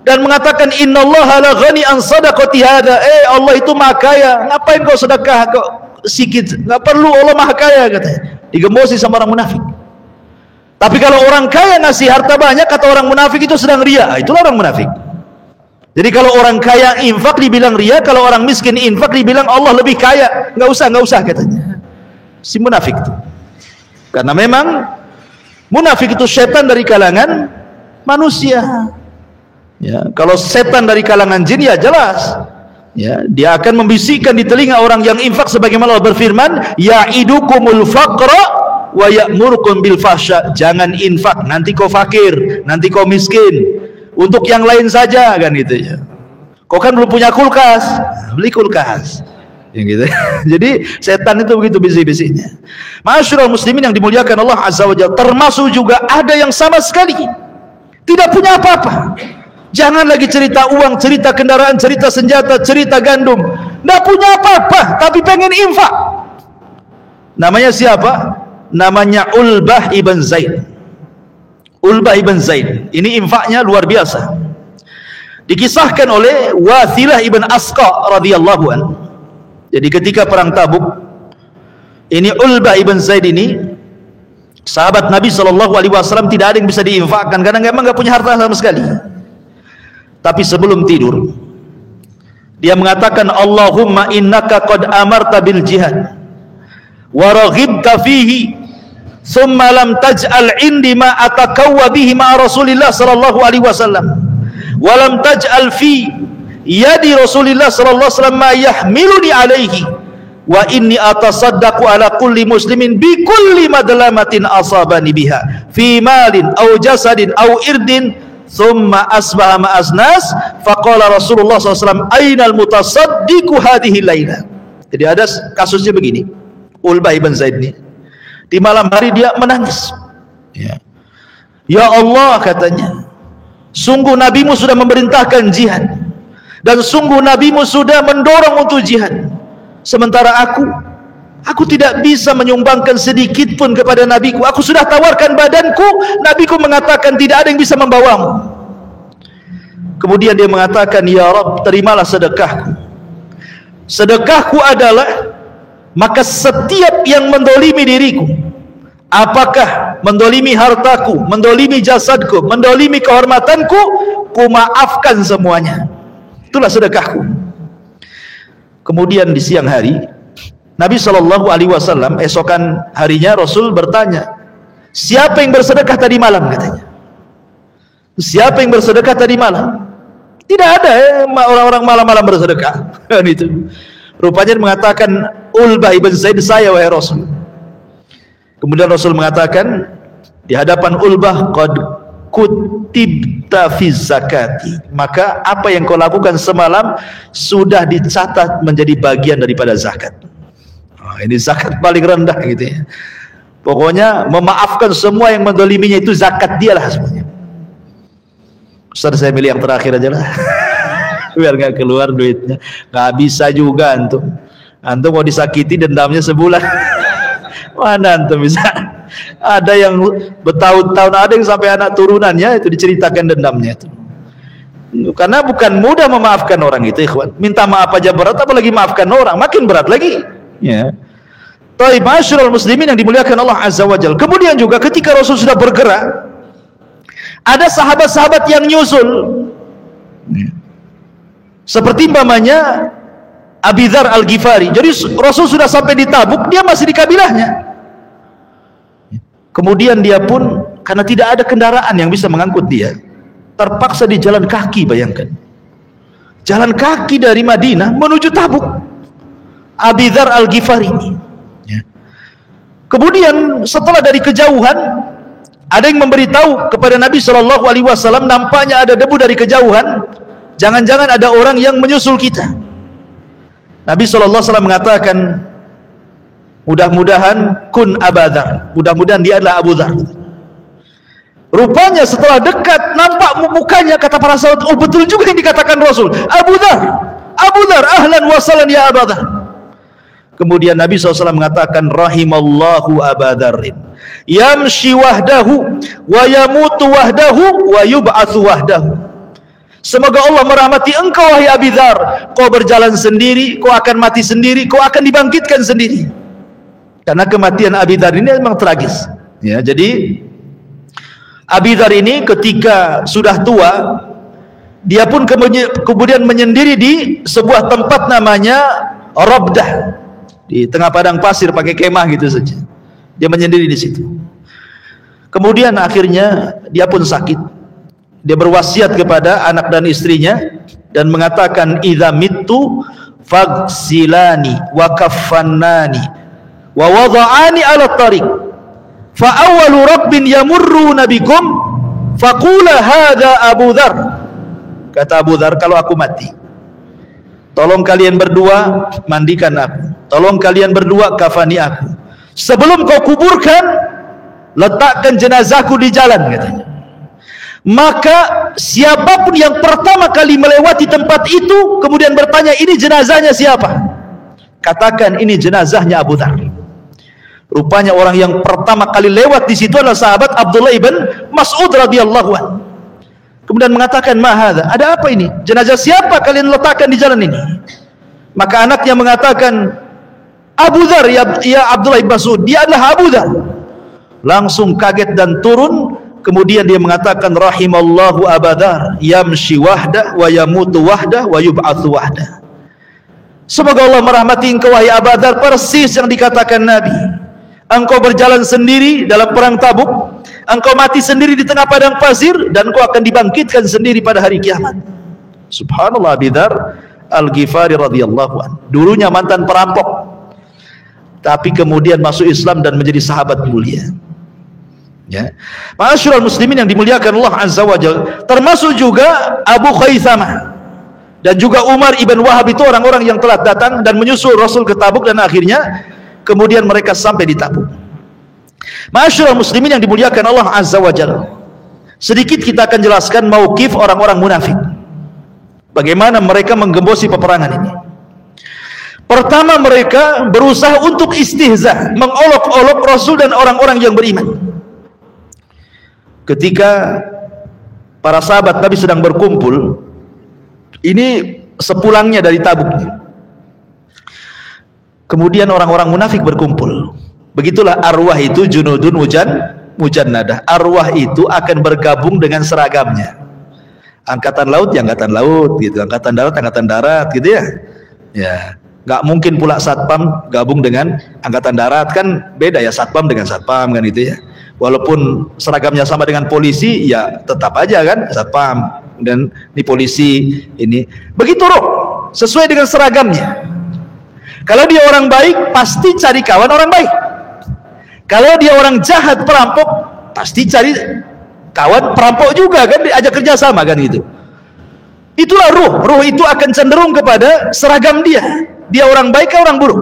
dan mengatakan, innallaha la ghani an sadaqati hada. Allah itu maha kaya, ngapain kau sedekah kau sikit? Enggak perlu, Allah maha kaya, katanya. Digembosi sama orang munafik. Tapi kalau orang kaya ngasih harta banyak, kata orang munafik itu sedang ria. Itulah orang munafik. Jadi kalau orang kaya infak dibilang ria, kalau orang miskin infak dibilang Allah lebih kaya. Nggak usah, katanya. Si munafik itu. Karena memang munafik itu setan dari kalangan manusia. Ya, kalau setan dari kalangan jin ya jelas. Ya, dia akan membisikkan di telinga orang yang infak sebagaimana Allah berfirman, ya'idukumul faqra wa ya'murukum bil fahsya. Jangan infak, nanti kau fakir, nanti kau miskin. Untuk yang lain saja, kan gitu ya. Kau kan belum punya kulkas, beli kulkas. Yang gitu. Jadi setan itu begitu bisik-bisiknya. Ma'asyiral muslimin yang dimuliakan Allah Azza wa Jalla, termasuk juga ada yang sama sekali tidak punya apa-apa. Jangan lagi cerita uang, cerita kendaraan, cerita senjata, cerita gandum. Tidak punya apa-apa, tapi pengen infak. Namanya siapa? Namanya Ulbah ibn Zaid. Ulbah ibn Zaid ini infaknya luar biasa. Dikisahkan oleh Wathilah ibn Asqa radhiyallahu anhu. Jadi ketika perang Tabuk, ini Ulbah ibn Zaid ini Sahabat Nabi SAW tidak ada yang bisa diinfakkan karena memang nggak punya harta sama sekali. Tapi sebelum tidur dia mengatakan, Allahumma innaka qad amarta bil jihad wa raghibta fihi thumma lam taj'al indi ma atakawwa bihi ma Rasulillah sallallahu alaihi wasallam wa lam taj'al fi yadi Rasulillah sallallahu alaihi wasallam ma yahmiluni alaihi wa inni atasaddaqu ala kulli muslimin bi kulli madlamatin asabani biha fi malin aw jasadin aw irdin thumma asbaha ma'az nas faqala Rasulullah SAW ainal mutasaddiqu hadhihi laila. Jadi ada kasusnya begini, Ulbah ibn Zaid ini di malam hari dia menangis, ya Allah katanya, sungguh nabimu sudah memerintahkan jihad dan sungguh nabimu sudah mendorong untuk jihad, sementara aku tidak bisa menyumbangkan sedikit pun kepada nabiku. Aku sudah tawarkan badanku, nabiku mengatakan tidak ada yang bisa membawamu. Kemudian dia mengatakan, ya Rabb, terimalah sedekahku. Sedekahku adalah, maka setiap yang mendolimi diriku, apakah mendolimi hartaku, mendolimi jasadku, mendolimi kehormatanku, ku maafkan semuanya. Itulah sedekahku. Kemudian di siang hari Nabi SAW esokan harinya Rasul bertanya, siapa yang bersedekah tadi malam katanya? Siapa yang bersedekah tadi malam? Tidak ada orang-orang malam-malam bersedekah. Itu. Rupanya mengatakan, Ulbah ibn Zaid, saya wahai Rasul. Kemudian Rasul mengatakan di hadapan Ulbah, qad kutibta fi zakati, maka apa yang kau lakukan semalam sudah dicatat menjadi bagian daripada zakat. Ini zakat paling rendah gitu ya. Pokoknya memaafkan semua yang mendoliminya, itu zakat dia lah semuanya. Ustaz, saya milih yang terakhir aja lah biar gak keluar duitnya. Gak bisa juga antum mau disakiti dendamnya sebulan. Mana antum bisa? Ada yang bertahun-tahun, ada yang sampai anak turunannya itu diceritakan dendamnya itu. Karena bukan mudah memaafkan orang itu, ikhwan. Minta maaf aja berat, apalagi maafkan orang makin berat lagi ya. Taib, masyarul muslimin yang dimuliakan Allah Azza wa Jalla. Kemudian juga ketika Rasul sudah bergerak, ada sahabat-sahabat yang nyusul, seperti umpamanya Abi Dzar Al-Ghifari. Jadi Rasul sudah sampai di Tabuk, dia masih di kabilahnya. Kemudian dia pun, karena tidak ada kendaraan yang bisa mengangkut dia, terpaksa di jalan kaki. Bayangkan, jalan kaki dari Madinah menuju Tabuk, Abi Dzar Al-Ghifari ini. Kemudian setelah dari kejauhan, ada yang memberitahu kepada Nabi SAW, nampaknya ada debu dari kejauhan, jangan-jangan ada orang yang menyusul kita. Nabi SAW mengatakan, mudah-mudahan kun Abu Dzar, mudah-mudahan dia adalah Abu Dzar. Rupanya setelah dekat nampak mukanya, kata para sahabat, oh betul juga yang dikatakan Rasul, Abu Dzar, ahlan wa sahlan ya Abu Dzar. Kemudian Nabi SAW mengatakan, rahimallahu Abu Dzarrin yamshi wahdahu wa yamutu wahdahu wa yub'atsu wahdahu. Semoga Allah merahmati engkau wahai Abi Dzar, kau berjalan sendiri, kau akan mati sendiri, kau akan dibangkitkan sendiri. Karena kematian Abi Dzar ini memang tragis ya. Jadi Abi Dzar ini ketika sudah tua, dia pun kemudian menyendiri di sebuah tempat namanya Rabdah, di tengah padang pasir, pakai kemah gitu saja. Dia menyendiri di situ. Kemudian akhirnya dia pun sakit. Dia berwasiat kepada anak dan istrinya dan mengatakan, idza mittu faghsilani wa kaffannani wa wada'ani ala tariq fa awwalu rabbin yamurruna bikum faqula hadza Abu Dzar. Kata Abu Dzar, kalau aku mati, tolong kalian berdua mandikan aku, tolong kalian berdua kafani aku. Sebelum kau kuburkan, letakkan jenazahku di jalan katanya. Maka siapapun yang pertama kali melewati tempat itu kemudian bertanya, ini jenazahnya siapa? Katakan, ini jenazahnya Abu Dzar. Rupanya orang yang pertama kali lewat di situ adalah sahabat Abdullah ibn Mas'ud radhiyallahu anhu. Kemudian mengatakan, mahadha, ada apa ini? Jenazah siapa kalian letakkan di jalan ini? Maka anaknya mengatakan, Abu Dzar ya Abdullah ibn Mas'ud, dia adalah Abu Dzar. langsung kaget dan turun. Kemudian dia mengatakan, rahimallahu Abadar, yamshi wahdah wa yamutu wahdah wa yub'atsu wahdah. Semoga Allah merahmati engkau wahai Abadar, persis yang dikatakan Nabi. Engkau berjalan sendiri dalam perang Tabuk, engkau mati sendiri di tengah padang pasir, dan engkau akan dibangkitkan sendiri pada hari kiamat. Subhanallah. Abi Dzar Al-Ghifari radhiyallahu anhu, dulunya mantan perampok, tapi kemudian masuk Islam dan menjadi sahabat mulia. Ya, ma'asyiral muslimin yang dimuliakan Allah Azza wa Jalla, termasuk juga Abu Khaythamah dan juga Umar ibn Wahab, itu orang-orang yang telah datang dan menyusul Rasul ke Tabuk, dan akhirnya kemudian mereka sampai di Tabuk. Ma'asyiral muslimin yang dimuliakan Allah Azza wa Jalla, sedikit kita akan jelaskan mauqif orang-orang munafik, bagaimana mereka menggembosi peperangan ini. Pertama, mereka berusaha untuk istihza, mengolok-olok Rasul dan orang-orang yang beriman. Ketika para sahabat Nabi sedang berkumpul, ini sepulangnya dari Tabuk, kemudian orang-orang munafik berkumpul. Begitulah arwah itu junudun mujannadah. Arwah itu akan bergabung dengan seragamnya. Angkatan laut ya angkatan laut gitu, angkatan darat gitu ya. Ya, nggak mungkin pula satpam gabung dengan angkatan darat, kan beda ya satpam dengan satpam kan itu ya. Walaupun seragamnya sama dengan polisi, ya tetap aja kan satpam dan ini polisi ini. Begitu roh, sesuai dengan seragamnya. Kalau dia orang baik, pasti cari kawan orang baik. Kalau dia orang jahat perampok, pasti cari kawan perampok juga kan, diajak kerja sama kan gitu. Itulah ruh. Ruh itu akan cenderung kepada seragam dia. Dia orang baik atau orang buruk.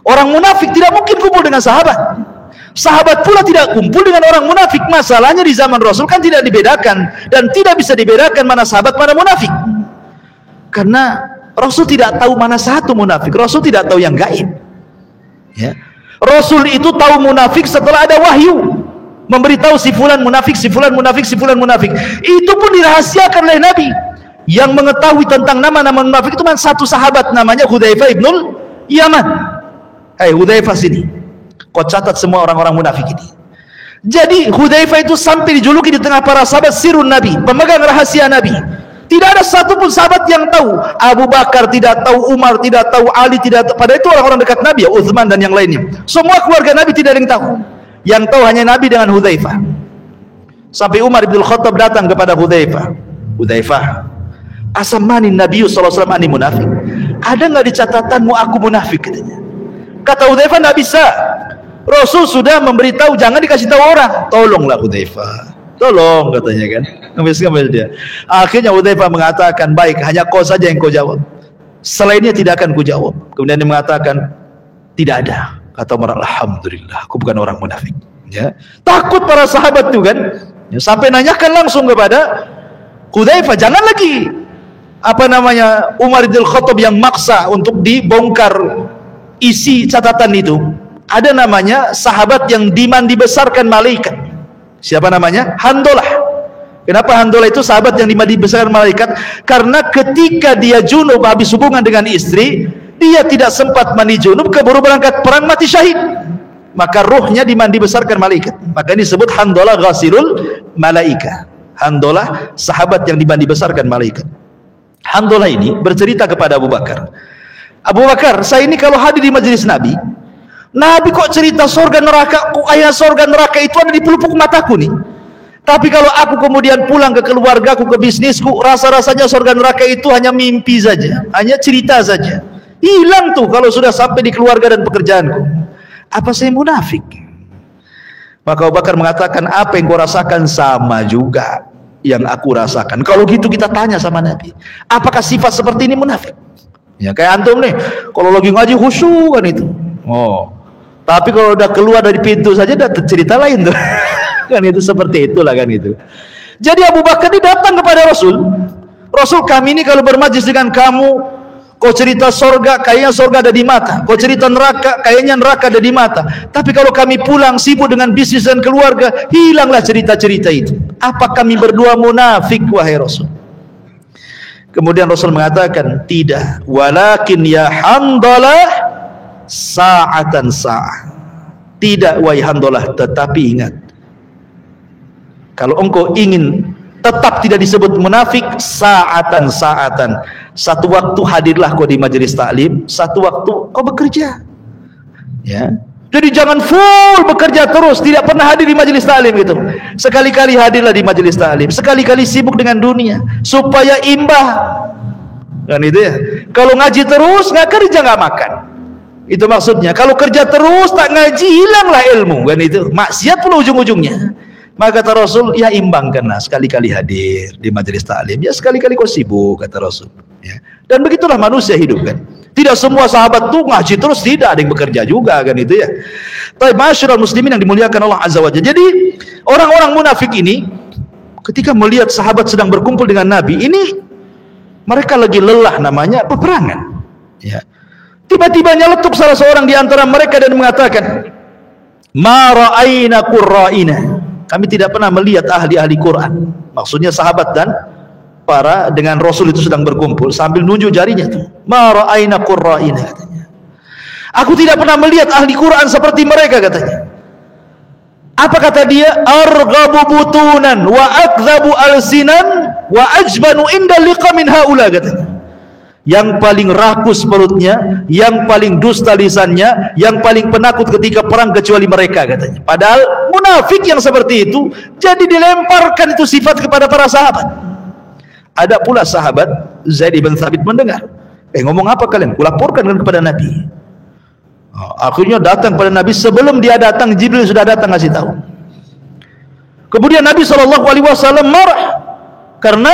Orang munafik tidak mungkin kumpul dengan sahabat. Sahabat pula tidak kumpul dengan orang munafik. Masalahnya di zaman Rasul kan tidak dibedakan, dan tidak bisa dibedakan mana sahabat mana munafik, karena Rasul tidak tahu mana satu munafik. Rasul tidak tahu yang gaib ya. Rasul itu tahu munafik setelah ada wahyu memberitahu si fulan munafik, si fulan munafik, si fulan munafik. Itu pun dirahasiakan oleh Nabi. Yang mengetahui tentang nama-nama munafik itu cuma satu sahabat, namanya Hudzaifah ibnul Yaman. Hai Hudzaifah sini, kau catat semua orang-orang munafik ini. Jadi Hudzaifah itu sampai dijuluki di tengah para sahabat sirun Nabi, pemegang rahasia Nabi. Tidak ada satupun sahabat yang tahu. Abu Bakar tidak tahu, Umar tidak tahu, Ali tidak tahu. Padahal itu orang-orang dekat Nabi ya, Utsman dan yang lainnya. Semua keluarga Nabi tidak ada yang tahu. Yang tahu hanya Nabi dengan Hudzaifah. Sampai Umar bin Khattab datang kepada Hudzaifah. Hudzaifah, asamani Nabi sallallahu alaihi wasallam ani munafik. Ada nggak di catatanmu aku munafik katanya. Kata Hudzaifah, nggak bisa. Rasul sudah memberitahu jangan dikasih tahu orang. Tolonglah Hudzaifah, tolong katanya kan. Ngemis dia. Akhirnya Hudzaifah mengatakan, baik, hanya kau saja yang kau jawab, selainnya tidak akan ku jawab. Kemudian dia mengatakan, tidak ada. Kata Umar, alhamdulillah, aku bukan orang munafik. Ya, takut para sahabat itu kan. Ya, sampai nanyakan langsung kepada Hudzaifah, jangan lagi Umar bin Khattab yang maksa untuk dibongkar isi catatan itu. Ada namanya sahabat yang dibesarkan malaikat. Siapa namanya? Handolah. Kenapa Handolah itu sahabat yang dibesarkan malaikat? Karena ketika dia junub habis hubungan dengan istri, dia tidak sempat mandi junub, keburu berangkat perang, mati syahid. Maka ruhnya dibesarkan malaikat. Maka ini disebut Handolah ghasilul malaika. Handolah sahabat yang dibesarkan malaikat. Handolah ini bercerita kepada Abu Bakar. Abu Bakar, saya ini kalau hadir di majelis Nabi kok cerita sorga neraka, kok ayat sorga neraka itu ada di pelupuk mataku nih. Tapi kalau aku kemudian pulang ke keluargaku, ke bisnisku, rasa-rasanya sorga neraka itu hanya mimpi saja, hanya cerita saja. Hilang tuh kalau sudah sampai di keluarga dan pekerjaanku. Apa saya munafik? Maka Abu Bakar mengatakan, apa yang kau rasakan sama juga yang aku rasakan. Kalau gitu kita tanya sama Nabi, apakah sifat seperti ini munafik? Ya kayak antum nih, kalau lagi ngaji khusyuk kan itu. Oh. Tapi kalau udah keluar dari pintu saja udah cerita lain tuh. Kan itu seperti itulah kan itu. Jadi Abu Bakar ini datang kepada Rasul. Rasul, kami ini kalau bermajlis dengan kamu, kau cerita sorga, kayaknya sorga ada di mata. Kau cerita neraka, kayaknya neraka ada di mata. Tapi kalau kami pulang sibuk dengan bisnis dan keluarga, hilanglah cerita-cerita itu. Apa kami berdua munafik wahai Rasul? Kemudian Rasul mengatakan, tidak. Walakin ya Handalah sa'atan sa'ah. Tidak wahai Handalah, tetapi ingat, kalau engkau ingin tetap tidak disebut munafik, sa'atan, satu waktu hadirlah kau di majelis taklim, satu waktu kau bekerja, ya. Jadi jangan full bekerja terus, tidak pernah hadir di majelis taklim gitu. Sekali-kali hadirlah di majelis taklim, sekali-kali sibuk dengan dunia supaya imbah. Kan itu ya. Kalau ngaji terus, nggak kerja nggak makan. Itu maksudnya. Kalau kerja terus tak ngaji, hilanglah ilmu. Kan itu. Maksiat pula ujung-ujungnya. Maka kata Rasul, ya imbangkanlah, sekali-kali hadir di majelis taklim, ya sekali-kali kau sibuk, kata Rasul. Ya. Dan begitulah manusia hidup kan. Tidak semua sahabat tuh ngaji terus, tidak, ada yang bekerja juga kan itu ya. Tapi masyarakat muslimin yang dimuliakan Allah Azza wa Jalla. Jadi orang-orang munafik ini ketika melihat sahabat sedang berkumpul dengan Nabi, ini mereka lagi lelah, namanya peperangan. Ya. Tiba-tiba nyeletuk salah seorang di antara mereka dan mengatakan, "Ma ra'aina qurra'ina." Kami tidak pernah melihat ahli-ahli Quran. Maksudnya sahabat dan para dengan Rasul itu sedang berkumpul sambil nunjuk jarinya tuh. Ma ra'aina qurra'ina katanya. Aku tidak pernah melihat ahli Quran seperti mereka katanya. Apa kata dia? Arghabu butunan wa akdzabu alsinan wa ajbanu inda liqa min haula katanya. Yang paling rakus perutnya, yang paling dusta lisannya, yang paling penakut ketika perang kecuali mereka katanya. Padahal munafik yang seperti itu jadi dilemparkan itu sifat kepada para sahabat. Ada pula sahabat Zaid bin Thabit mendengar, ngomong apa kalian? Kulaporkan kepada Nabi. Akhirnya datang pada Nabi, sebelum dia datang Jibril sudah datang ngasih tahu. Kemudian Nabi SAW marah karena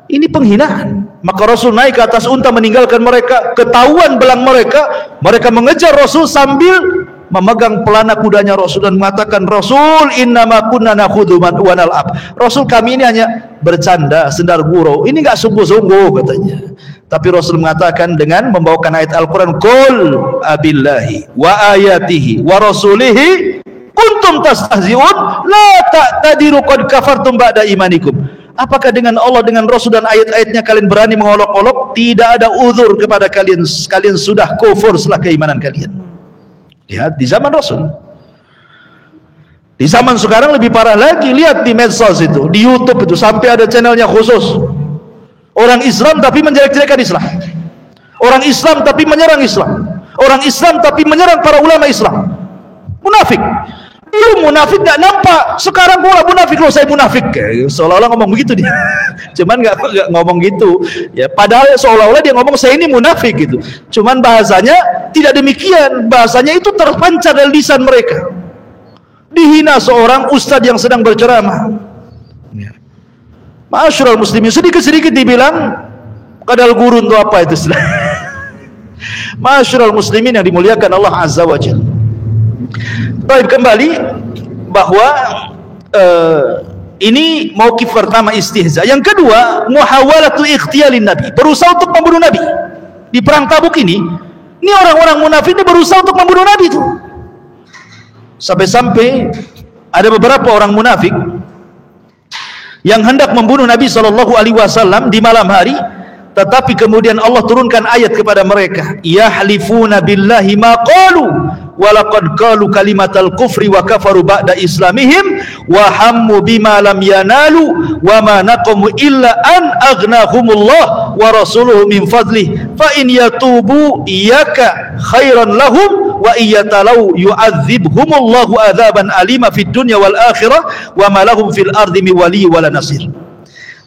ini penghinaan. Maka Rasul naik ke atas unta meninggalkan mereka, ketahuan belang mereka, mereka mengejar Rasul sambil memegang pelana kudanya Rasul dan mengatakan, Rasul innama kunna nakhudhu wa nal'ab. Rasul, kami ini hanya bercanda, sendar gurau, ini enggak sungguh-sungguh katanya. Tapi Rasul mengatakan dengan membawakan ayat Al-Quran, Qul abillahi wa ayatihi wa rasulihi kuntum tastahzi'un la ta'tadiru qad kafartum ba'da imanikum. Apakah dengan Allah, dengan Rasul dan ayat-ayatnya kalian berani mengolok-olok? Tidak ada uzur kepada kalian, kalian sudah kufur setelah keimanan kalian. Lihat di zaman Rasul. Di zaman sekarang lebih parah lagi. Lihat di medsos itu, di YouTube itu sampai ada channelnya khusus. Orang Islam tapi menjelek-jelekan Islam. Orang Islam tapi menyerang Islam. Orang Islam tapi menyerang para ulama Islam. Munafik. Dulu munafik gak nampak, sekarang gua munafik, loh saya munafik. Seolah-olah ngomong begitu dia. Cuman gak ngomong gitu. Ya, padahal seolah-olah dia ngomong saya ini munafik gitu. Cuman bahasanya tidak demikian. Bahasanya itu terpancar dari lisan mereka. Dihina seorang ustadz yang sedang berceramah. Ya. Ma'asyiral muslimin, sedikit-sedikit dibilang kadal gurun itu apa itu? Ma'asyiral muslimin yang dimuliakan Allah Azza wa Jalla. Baik, kembali bahwa ini mauqif pertama istihza. Yang kedua, muhawalatu ikhtiyalin Nabi, berusaha untuk membunuh Nabi. Di perang Tabuk ini orang-orang munafik ini berusaha untuk membunuh Nabi itu. Sampai-sampai ada beberapa orang munafik yang hendak membunuh Nabi SAW di malam hari, tetapi kemudian Allah turunkan ayat kepada mereka, yahlifuna billahi ma qalu walaqad qalu kalimatal kufri wa kafaru ba'da islamihim wa hammu bima lam yanalu wa ma naqamu illa an aghnahumullah wa rasuluhu min fadlih fa in yatubu iyyaka khairan lahum wa iyatalau yu'adzibhumullahu adzaban alima fid dunya wal akhirah wa ma lahum fil ardi min wali wala nasir.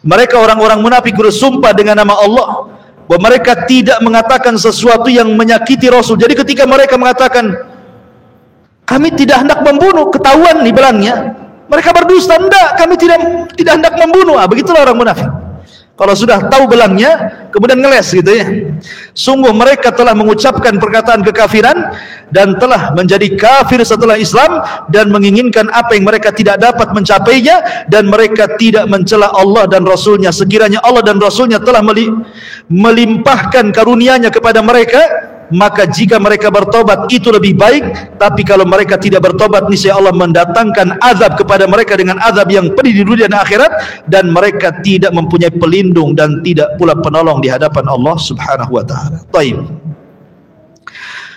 Mereka orang-orang munafik bersumpah dengan nama Allah bahwa mereka tidak mengatakan sesuatu yang menyakiti Rasul. Jadi ketika mereka mengatakan kami tidak hendak membunuh, ketahuan nih belangnya, mereka berdusta, enggak, kami tidak hendak membunuh. Begitulah orang munafik. Kalau sudah tahu belangnya, kemudian ngeles gitu ya. Sungguh mereka telah mengucapkan perkataan kekafiran dan telah menjadi kafir setelah Islam dan menginginkan apa yang mereka tidak dapat mencapainya, dan mereka tidak mencela Allah dan Rasulnya sekiranya Allah dan Rasulnya telah melimpahkan karunia-Nya kepada mereka. Maka jika mereka bertobat itu lebih baik, tapi kalau mereka tidak bertobat niscaya Allah mendatangkan azab kepada mereka dengan azab yang pedih di dunia dan akhirat, dan mereka tidak mempunyai pelindung dan tidak pula penolong di hadapan Allah Subhanahu wa taala. Baik.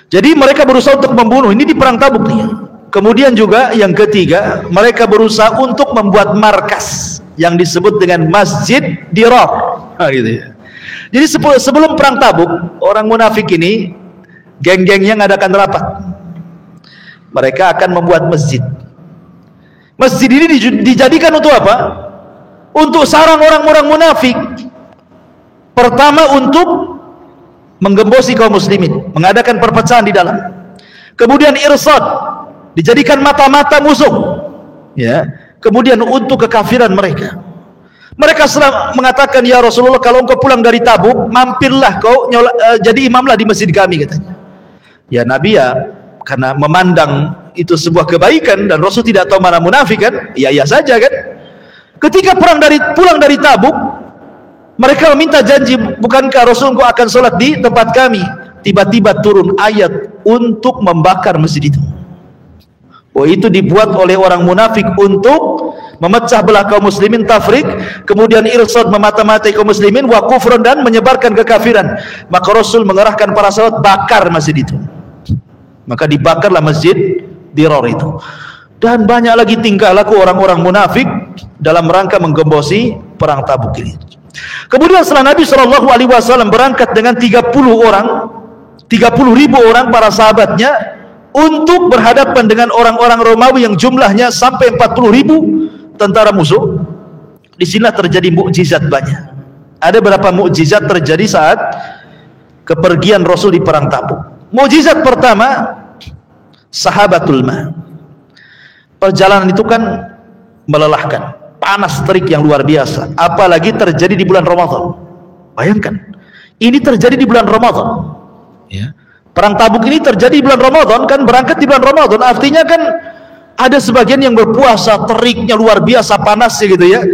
Jadi mereka berusaha untuk membunuh, ini di perang Tabuk nih. Kemudian juga yang ketiga, mereka berusaha untuk membuat markas yang disebut dengan Masjid Dirar. Gitu ya. Jadi sebelum perang Tabuk, orang munafik ini geng-gengnya ngadakan rapat. Mereka akan membuat masjid. Masjid ini dijadikan untuk apa? Untuk sarang orang-orang munafik. Pertama untuk menggembosi kaum muslimin, mengadakan perpecahan di dalam. Kemudian irsad, dijadikan mata-mata musuh. Ya. Kemudian untuk kekafiran mereka. Mereka mengatakan, ya Rasulullah, kalau engkau pulang dari Tabuk, mampirlah kau jadi imamlah di masjid kami, katanya. Ya Nabi ya, karena memandang itu sebuah kebaikan dan Rasul tidak tahu mana munafik kan, ya saja kan. Ketika pulang dari Tabuk, mereka meminta janji, bukankah Rasul engkau akan sholat di tempat kami? Tiba-tiba turun ayat untuk membakar masjid itu. Oh, itu dibuat oleh orang munafik untuk memecah belah kaum muslimin, tafrik, kemudian irsad, memata-matai kaum muslimin, wa kufran, dan menyebarkan kekafiran. Maka Rasul mengerahkan para sahabat bakar masjid itu. Maka dibakarlah Masjid Dirar itu. Dan banyak lagi tingkah laku orang-orang munafik dalam rangka menggembosi perang Tabuk ini. Kemudian setelah Nabi SAW berangkat dengan 30 ribu orang para sahabatnya untuk berhadapan dengan orang-orang Romawi yang jumlahnya sampai 40 ribu tentara musuh. Disinilah terjadi mukjizat banyak. Ada berapa mukjizat terjadi saat kepergian Rasul di perang Tabuk. Mukjizat pertama, sahabatul ma. Perjalanan itu kan melelahkan, panas terik yang luar biasa, apalagi terjadi di bulan Ramadan. Bayangkan, ini terjadi di bulan Ramadan. Ya. Perang Tabuk ini terjadi di bulan Ramadan, kan berangkat di bulan Ramadan, artinya kan ada sebagian yang berpuasa, teriknya luar biasa, panasnya gitu ya.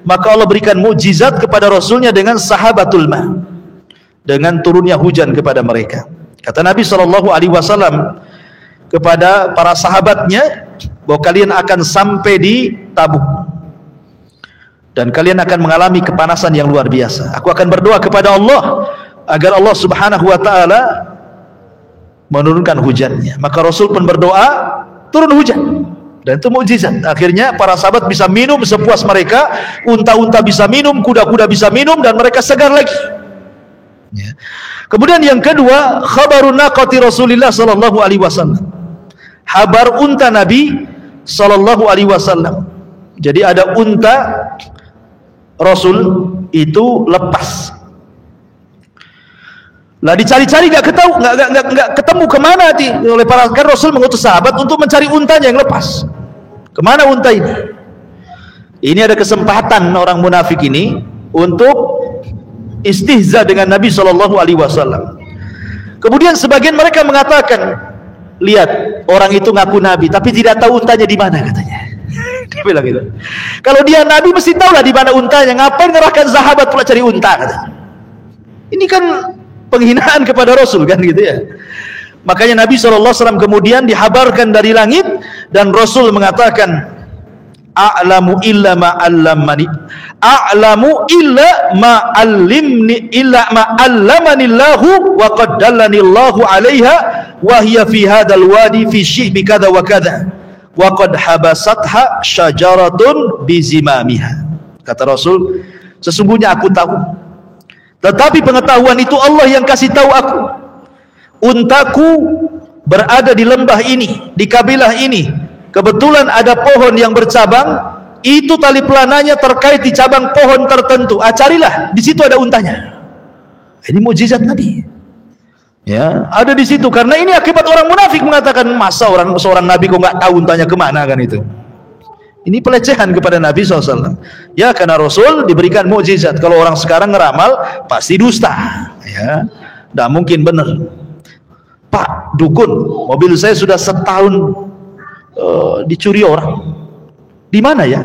Maka Allah berikan mukjizat kepada Rasulnya dengan sahabatul ma, dengan turunnya hujan kepada mereka. Kata Nabi SAW kepada para sahabatnya bahwa kalian akan sampai di Tabuk dan kalian akan mengalami kepanasan yang luar biasa. Aku akan berdoa kepada Allah agar Allah Subhanahu wa ta'ala menurunkan hujannya. Maka Rasul pun berdoa, turun hujan, dan itu mukjizat. Akhirnya para sahabat bisa minum sepuas mereka, unta-unta bisa minum, kuda-kuda bisa minum, dan mereka segar lagi. Ya. Kemudian yang kedua, khabarun naqati Rasulillah sallallahu alaihi wasallam. Habar unta Nabi sallallahu alaihi wasallam. Jadi ada unta Rasul itu lepas. Lah dicari-cari nggak ketemu kemana oleh para, kan Rasul mengutus sahabat untuk mencari untanya yang lepas. Kemana unta ini? Ini ada kesempatan orang munafik ini untuk istihza dengan Nabi SAW. Kemudian sebagian mereka mengatakan, lihat, orang itu ngaku Nabi tapi tidak tahu untanya di mana, katanya. Dia bilang gitu. Kalau dia Nabi mesti tahu lah di mana untanya. Ngapain ngerahkan sahabat pula cari unta, katanya. Ini kan penghinaan kepada Rasul kan gitu ya. Makanya Nabi SAW kemudian dihabarkan dari langit dan Rasul mengatakan, a'lamu illa ma 'allamani, a'lamu illa ma 'allimni, illa ma 'allamani Allahu wa qad dallani Allahu 'alaiha wa hiya fi hadzal wadi fi syi'bi kadza wa kadza wa qad habasatha syajaratun bi zimamiha. Kata Rasul, sesungguhnya aku tahu, tetapi pengetahuan itu Allah yang kasih tahu aku. Untaku berada di lembah ini, di kabilah ini. Kebetulan ada pohon yang bercabang, itu tali pelananya terkait di cabang pohon tertentu. Carilah, di situ ada untanya. Ini mukjizat Nabi. Ya, ada di situ. Karena ini akibat orang munafik mengatakan, masa seorang Nabi kok nggak tahu untanya kemana, kan itu. Ini pelecehan kepada Nabi SAW. Ya, karena Rasul diberikan mukjizat. Kalau orang sekarang ngeramal, pasti dusta. Ya, nggak mungkin benar. Pak dukun, mobil saya sudah setahun dicuri orang. Di mana ya?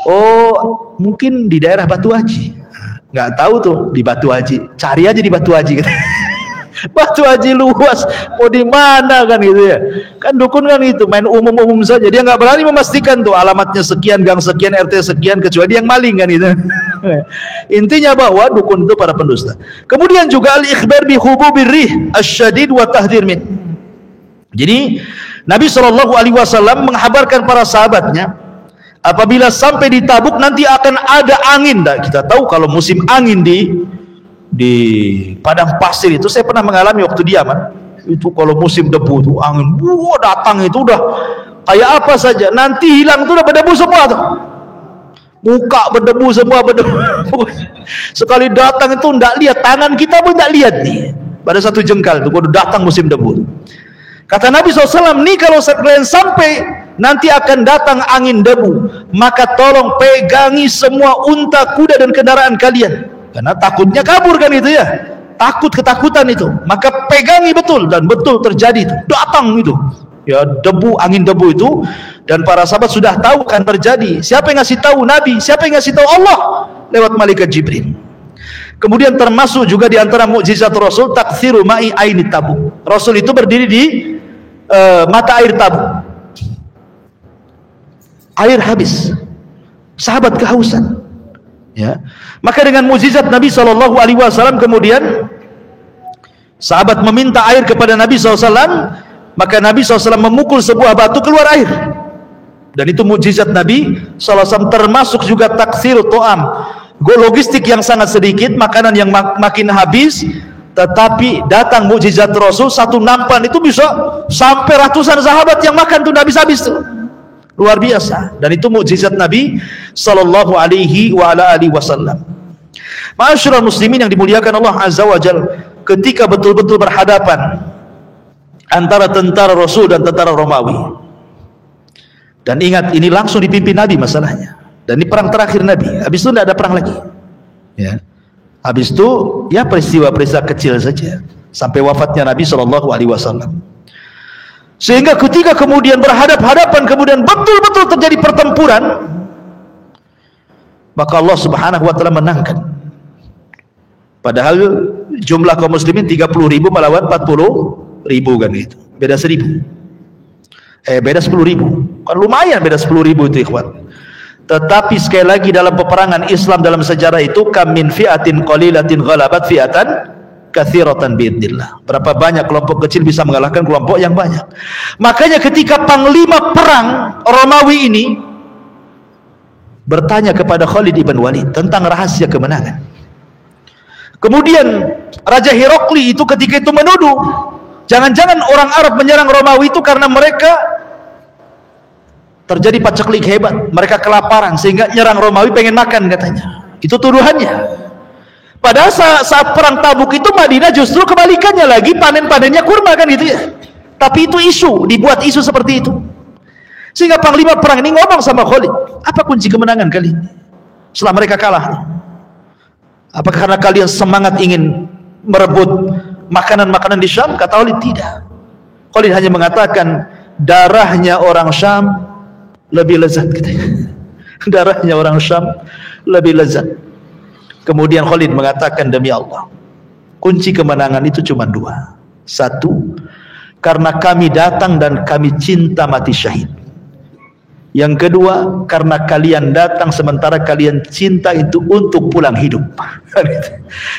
Oh, mungkin di daerah Batu Haji. Nggak tahu tuh di Batu Haji. Cari aja di Batu Haji. Batu Haji luas, mau di mana kan gitu ya? Kan dukun kan itu main umum-umum saja. Dia nggak berani memastikan tuh alamatnya sekian, gang sekian, RT sekian, kecuali dia yang maling kan itu. Intinya bahwa dukun itu para pendusta. Kemudian juga al-ikhbar bi hububir rih asyadid wa tahdhir min. Jadi Nabi SAW menghabarkan para sahabatnya, apabila sampai di Tabuk nanti akan ada angin. Nah, kita tahu kalau musim angin di padang pasir itu, saya pernah mengalami waktu di Yaman. Itu kalau musim debu itu angin datang itu udah kayak apa saja, nanti hilang itu udah berdebu semua tuh. Muka berdebu semua, berdebu. Sekali datang itu enggak lihat, tangan kita pun enggak lihat nih. Pada satu jengkal itu udah datang musim debu. Kata Nabi SAW, nih kalau kalian sampai nanti akan datang angin debu, maka tolong pegangi semua unta, kuda dan kendaraan kalian, karena takutnya kabur kan itu ya, ketakutan itu, maka pegangi betul. Dan betul terjadi itu, datang itu ya debu, angin debu itu. Dan para sahabat sudah tahu akan terjadi. Siapa yang ngasih tahu? Nabi. Siapa yang ngasih tahu? Allah, lewat malaikat Jibril. Kemudian termasuk juga di antara mukjizat Rasul, takthiru ma'i aini Tabuk. Rasul itu berdiri di mata air Tabuk. Air habis, sahabat kehausan. Ya, maka dengan mukjizat Nabi SAW, kemudian sahabat meminta air kepada Nabi SAW, maka Nabi SAW memukul sebuah batu, keluar air. Dan itu mukjizat Nabi SAW. Termasuk juga taksir to'am, logistik yang sangat sedikit, makanan yang makin habis, tetapi datang mukjizat Rasul, satu nampan itu bisa sampai ratusan sahabat yang makan tuh habis-habis tuh. Luar biasa. Dan itu mukjizat Nabi sallallahu alaihi wa ala alihi wasallam. Ma'asyiral muslimin yang dimuliakan Allah Azza wa Jalla, ketika betul-betul berhadapan antara tentara Rasul dan tentara Romawi. Dan ingat, ini langsung dipimpin Nabi masalahnya. Dan ini perang terakhir Nabi. Habis itu tidak ada perang lagi. Ya. Habis itu ya peristiwa-peristiwa kecil saja sampai wafatnya Nabi sallallahu alaihi wasallam. Sehingga ketika kemudian berhadap-hadapan, kemudian betul-betul terjadi pertempuran, maka Allah Subhanahu wa taala menangkan. Padahal jumlah kaum muslimin 30.000 melawan 40.000 kan itu. Beda 1.000. Beda 10.000. Kan lumayan beda 10.000 itu ikhwan. Tetapi sekali lagi dalam peperangan Islam dalam sejarah itu, kam min fi'atin qalilatin ghalabat fi'atan katsiratan biidznillah. Berapa banyak kelompok kecil bisa mengalahkan kelompok yang banyak. Makanya ketika panglima perang Romawi ini bertanya kepada Khalid ibn Walid tentang rahasia kemenangan. Kemudian Raja Herakli itu ketika itu menuduh, jangan-jangan orang Arab menyerang Romawi itu karena mereka terjadi paceklik hebat, mereka kelaparan sehingga nyerang Romawi, pengen makan katanya. Itu tuduhannya. Padahal saat perang Tabuk itu Madinah justru kebalikannya, lagi panen-panennya kurma kan gitu ya. Tapi itu isu, dibuat isu seperti itu. Sehingga panglima perang ini ngomong sama Khalid, apa kunci kemenangan kali ini setelah mereka kalah? Apakah karena kalian semangat ingin merebut makanan-makanan di Syam? Kata Khalid, tidak. Khalid hanya mengatakan, darahnya orang Syam lebih lezat katanya. Darahnya orang Syam lebih lezat. Kemudian Khalid mengatakan, demi Allah, kunci kemenangan itu cuma dua. Satu, karena kami datang dan kami cinta mati syahid. Yang kedua, karena kalian datang sementara kalian cinta itu untuk pulang hidup.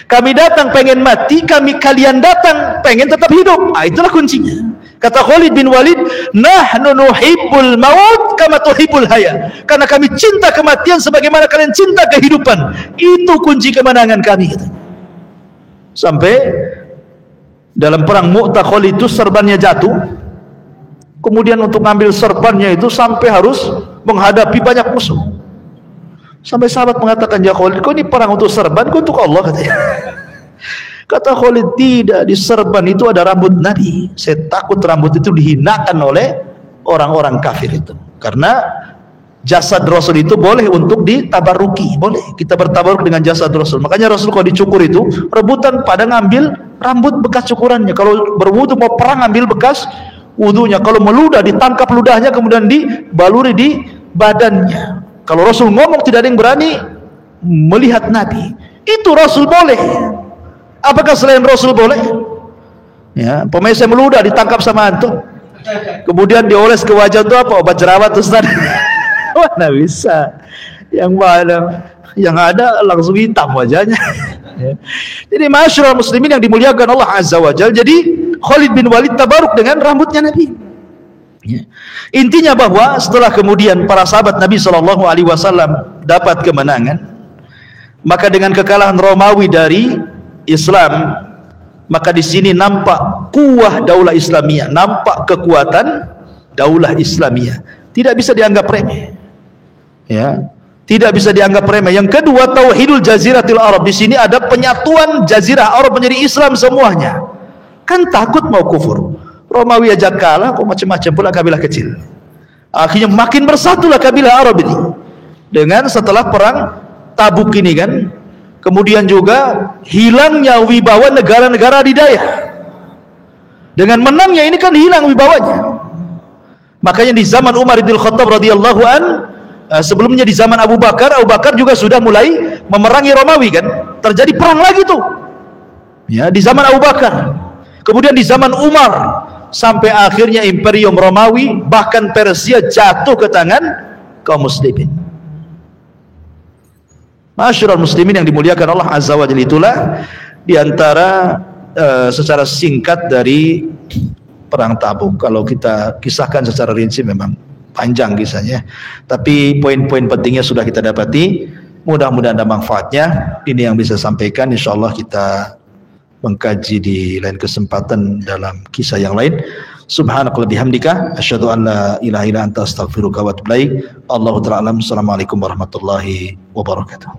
Kami datang pengen mati, kalian datang pengen tetap hidup. Itulah kuncinya. Kata Khalid bin Walid, nahnu nuhibbul maut kama tuhibbul haya. Karena kami cinta kematian sebagaimana kalian cinta kehidupan. Itu kunci kemenangan kami. Sampai dalam perang Mu'tah, Khalid itu serbannya jatuh. Kemudian untuk ngambil serbannya itu sampai harus menghadapi banyak musuh. Sampai sahabat mengatakan, ya Khalid, kau ini perang untuk serban, kau untuk Allah katanya. Kata Khalid, tidak, di serban itu ada rambut Nabi. Saya takut rambut itu dihinakan oleh orang-orang kafir itu. Karena jasad Rasul itu boleh untuk ditabaruki, boleh kita bertabaruk dengan jasad Rasul. Makanya Rasul kalau dicukur itu rebutan pada ngambil rambut bekas cukurannya. Kalau berwudu mau perang ambil bekas wudunya. Kalau meludah ditangkap ludahnya kemudian dibaluri di badannya. Kalau Rasul ngomong tidak ada yang berani melihat Nabi. Itu Rasul boleh. Apakah selain Rasul boleh? Ya, pemirsa meludah ditangkap sama antum. Kemudian dioles ke wajah itu apa? Obat jerawat Ustaz. Mana bisa. Yang mana? Yang ada langsung hitam wajahnya. Ya. Jadi masyarakat muslimin yang dimuliakan Allah Azza wa Jalla. Jadi Khalid bin Walid tabaruk dengan rambutnya Nabi. Ya. Intinya bahwa setelah kemudian para sahabat Nabi SAW dapat kemenangan, maka dengan kekalahan Romawi dari Islam, maka di sini nampak kuwah daulah Islamiyah, nampak kekuatan daulah Islamiyah. Tidak bisa dianggap remeh. Ya, tidak bisa dianggap remeh. Yang kedua, tauhidul jaziratil Arab. Di sini ada penyatuan jazirah Arab menjadi Islam semuanya. Kan takut mau kufur. Romawi aja kalah, kok macam-macam pula kabilah kecil. Akhirnya makin bersatulah kabilah Arab ini. Dengan setelah perang Tabuk ini kan, kemudian juga hilangnya wibawa negara-negara adidaya. Dengan menangnya ini kan hilang wibawanya. Makanya di zaman Umar bin Khattab radhiyallahu an, sebelumnya di zaman Abu Bakar juga sudah mulai memerangi Romawi kan. Terjadi perang lagi tuh. Ya, di zaman Abu Bakar. Kemudian di zaman Umar, sampai akhirnya Imperium Romawi bahkan Persia jatuh ke tangan kaum muslimin. Masyarul muslimin yang dimuliakan Allah Azza wa Jalla, itulah diantara secara singkat dari perang Tabuk. Kalau kita kisahkan secara rinci memang panjang kisahnya, tapi poin-poin pentingnya sudah kita dapati. Mudah-mudahan ada manfaatnya. Ini yang bisa sampaikan. Insyaallah kita mengkaji di lain kesempatan dalam kisah yang lain. Subhanakallahumma bihamdika asyhadu an la ilaha illa anta astaghfiruka wa atubu ilaik. Allahu ta'ala alam. Assalamualaikum warahmatullahi wabarakatuh.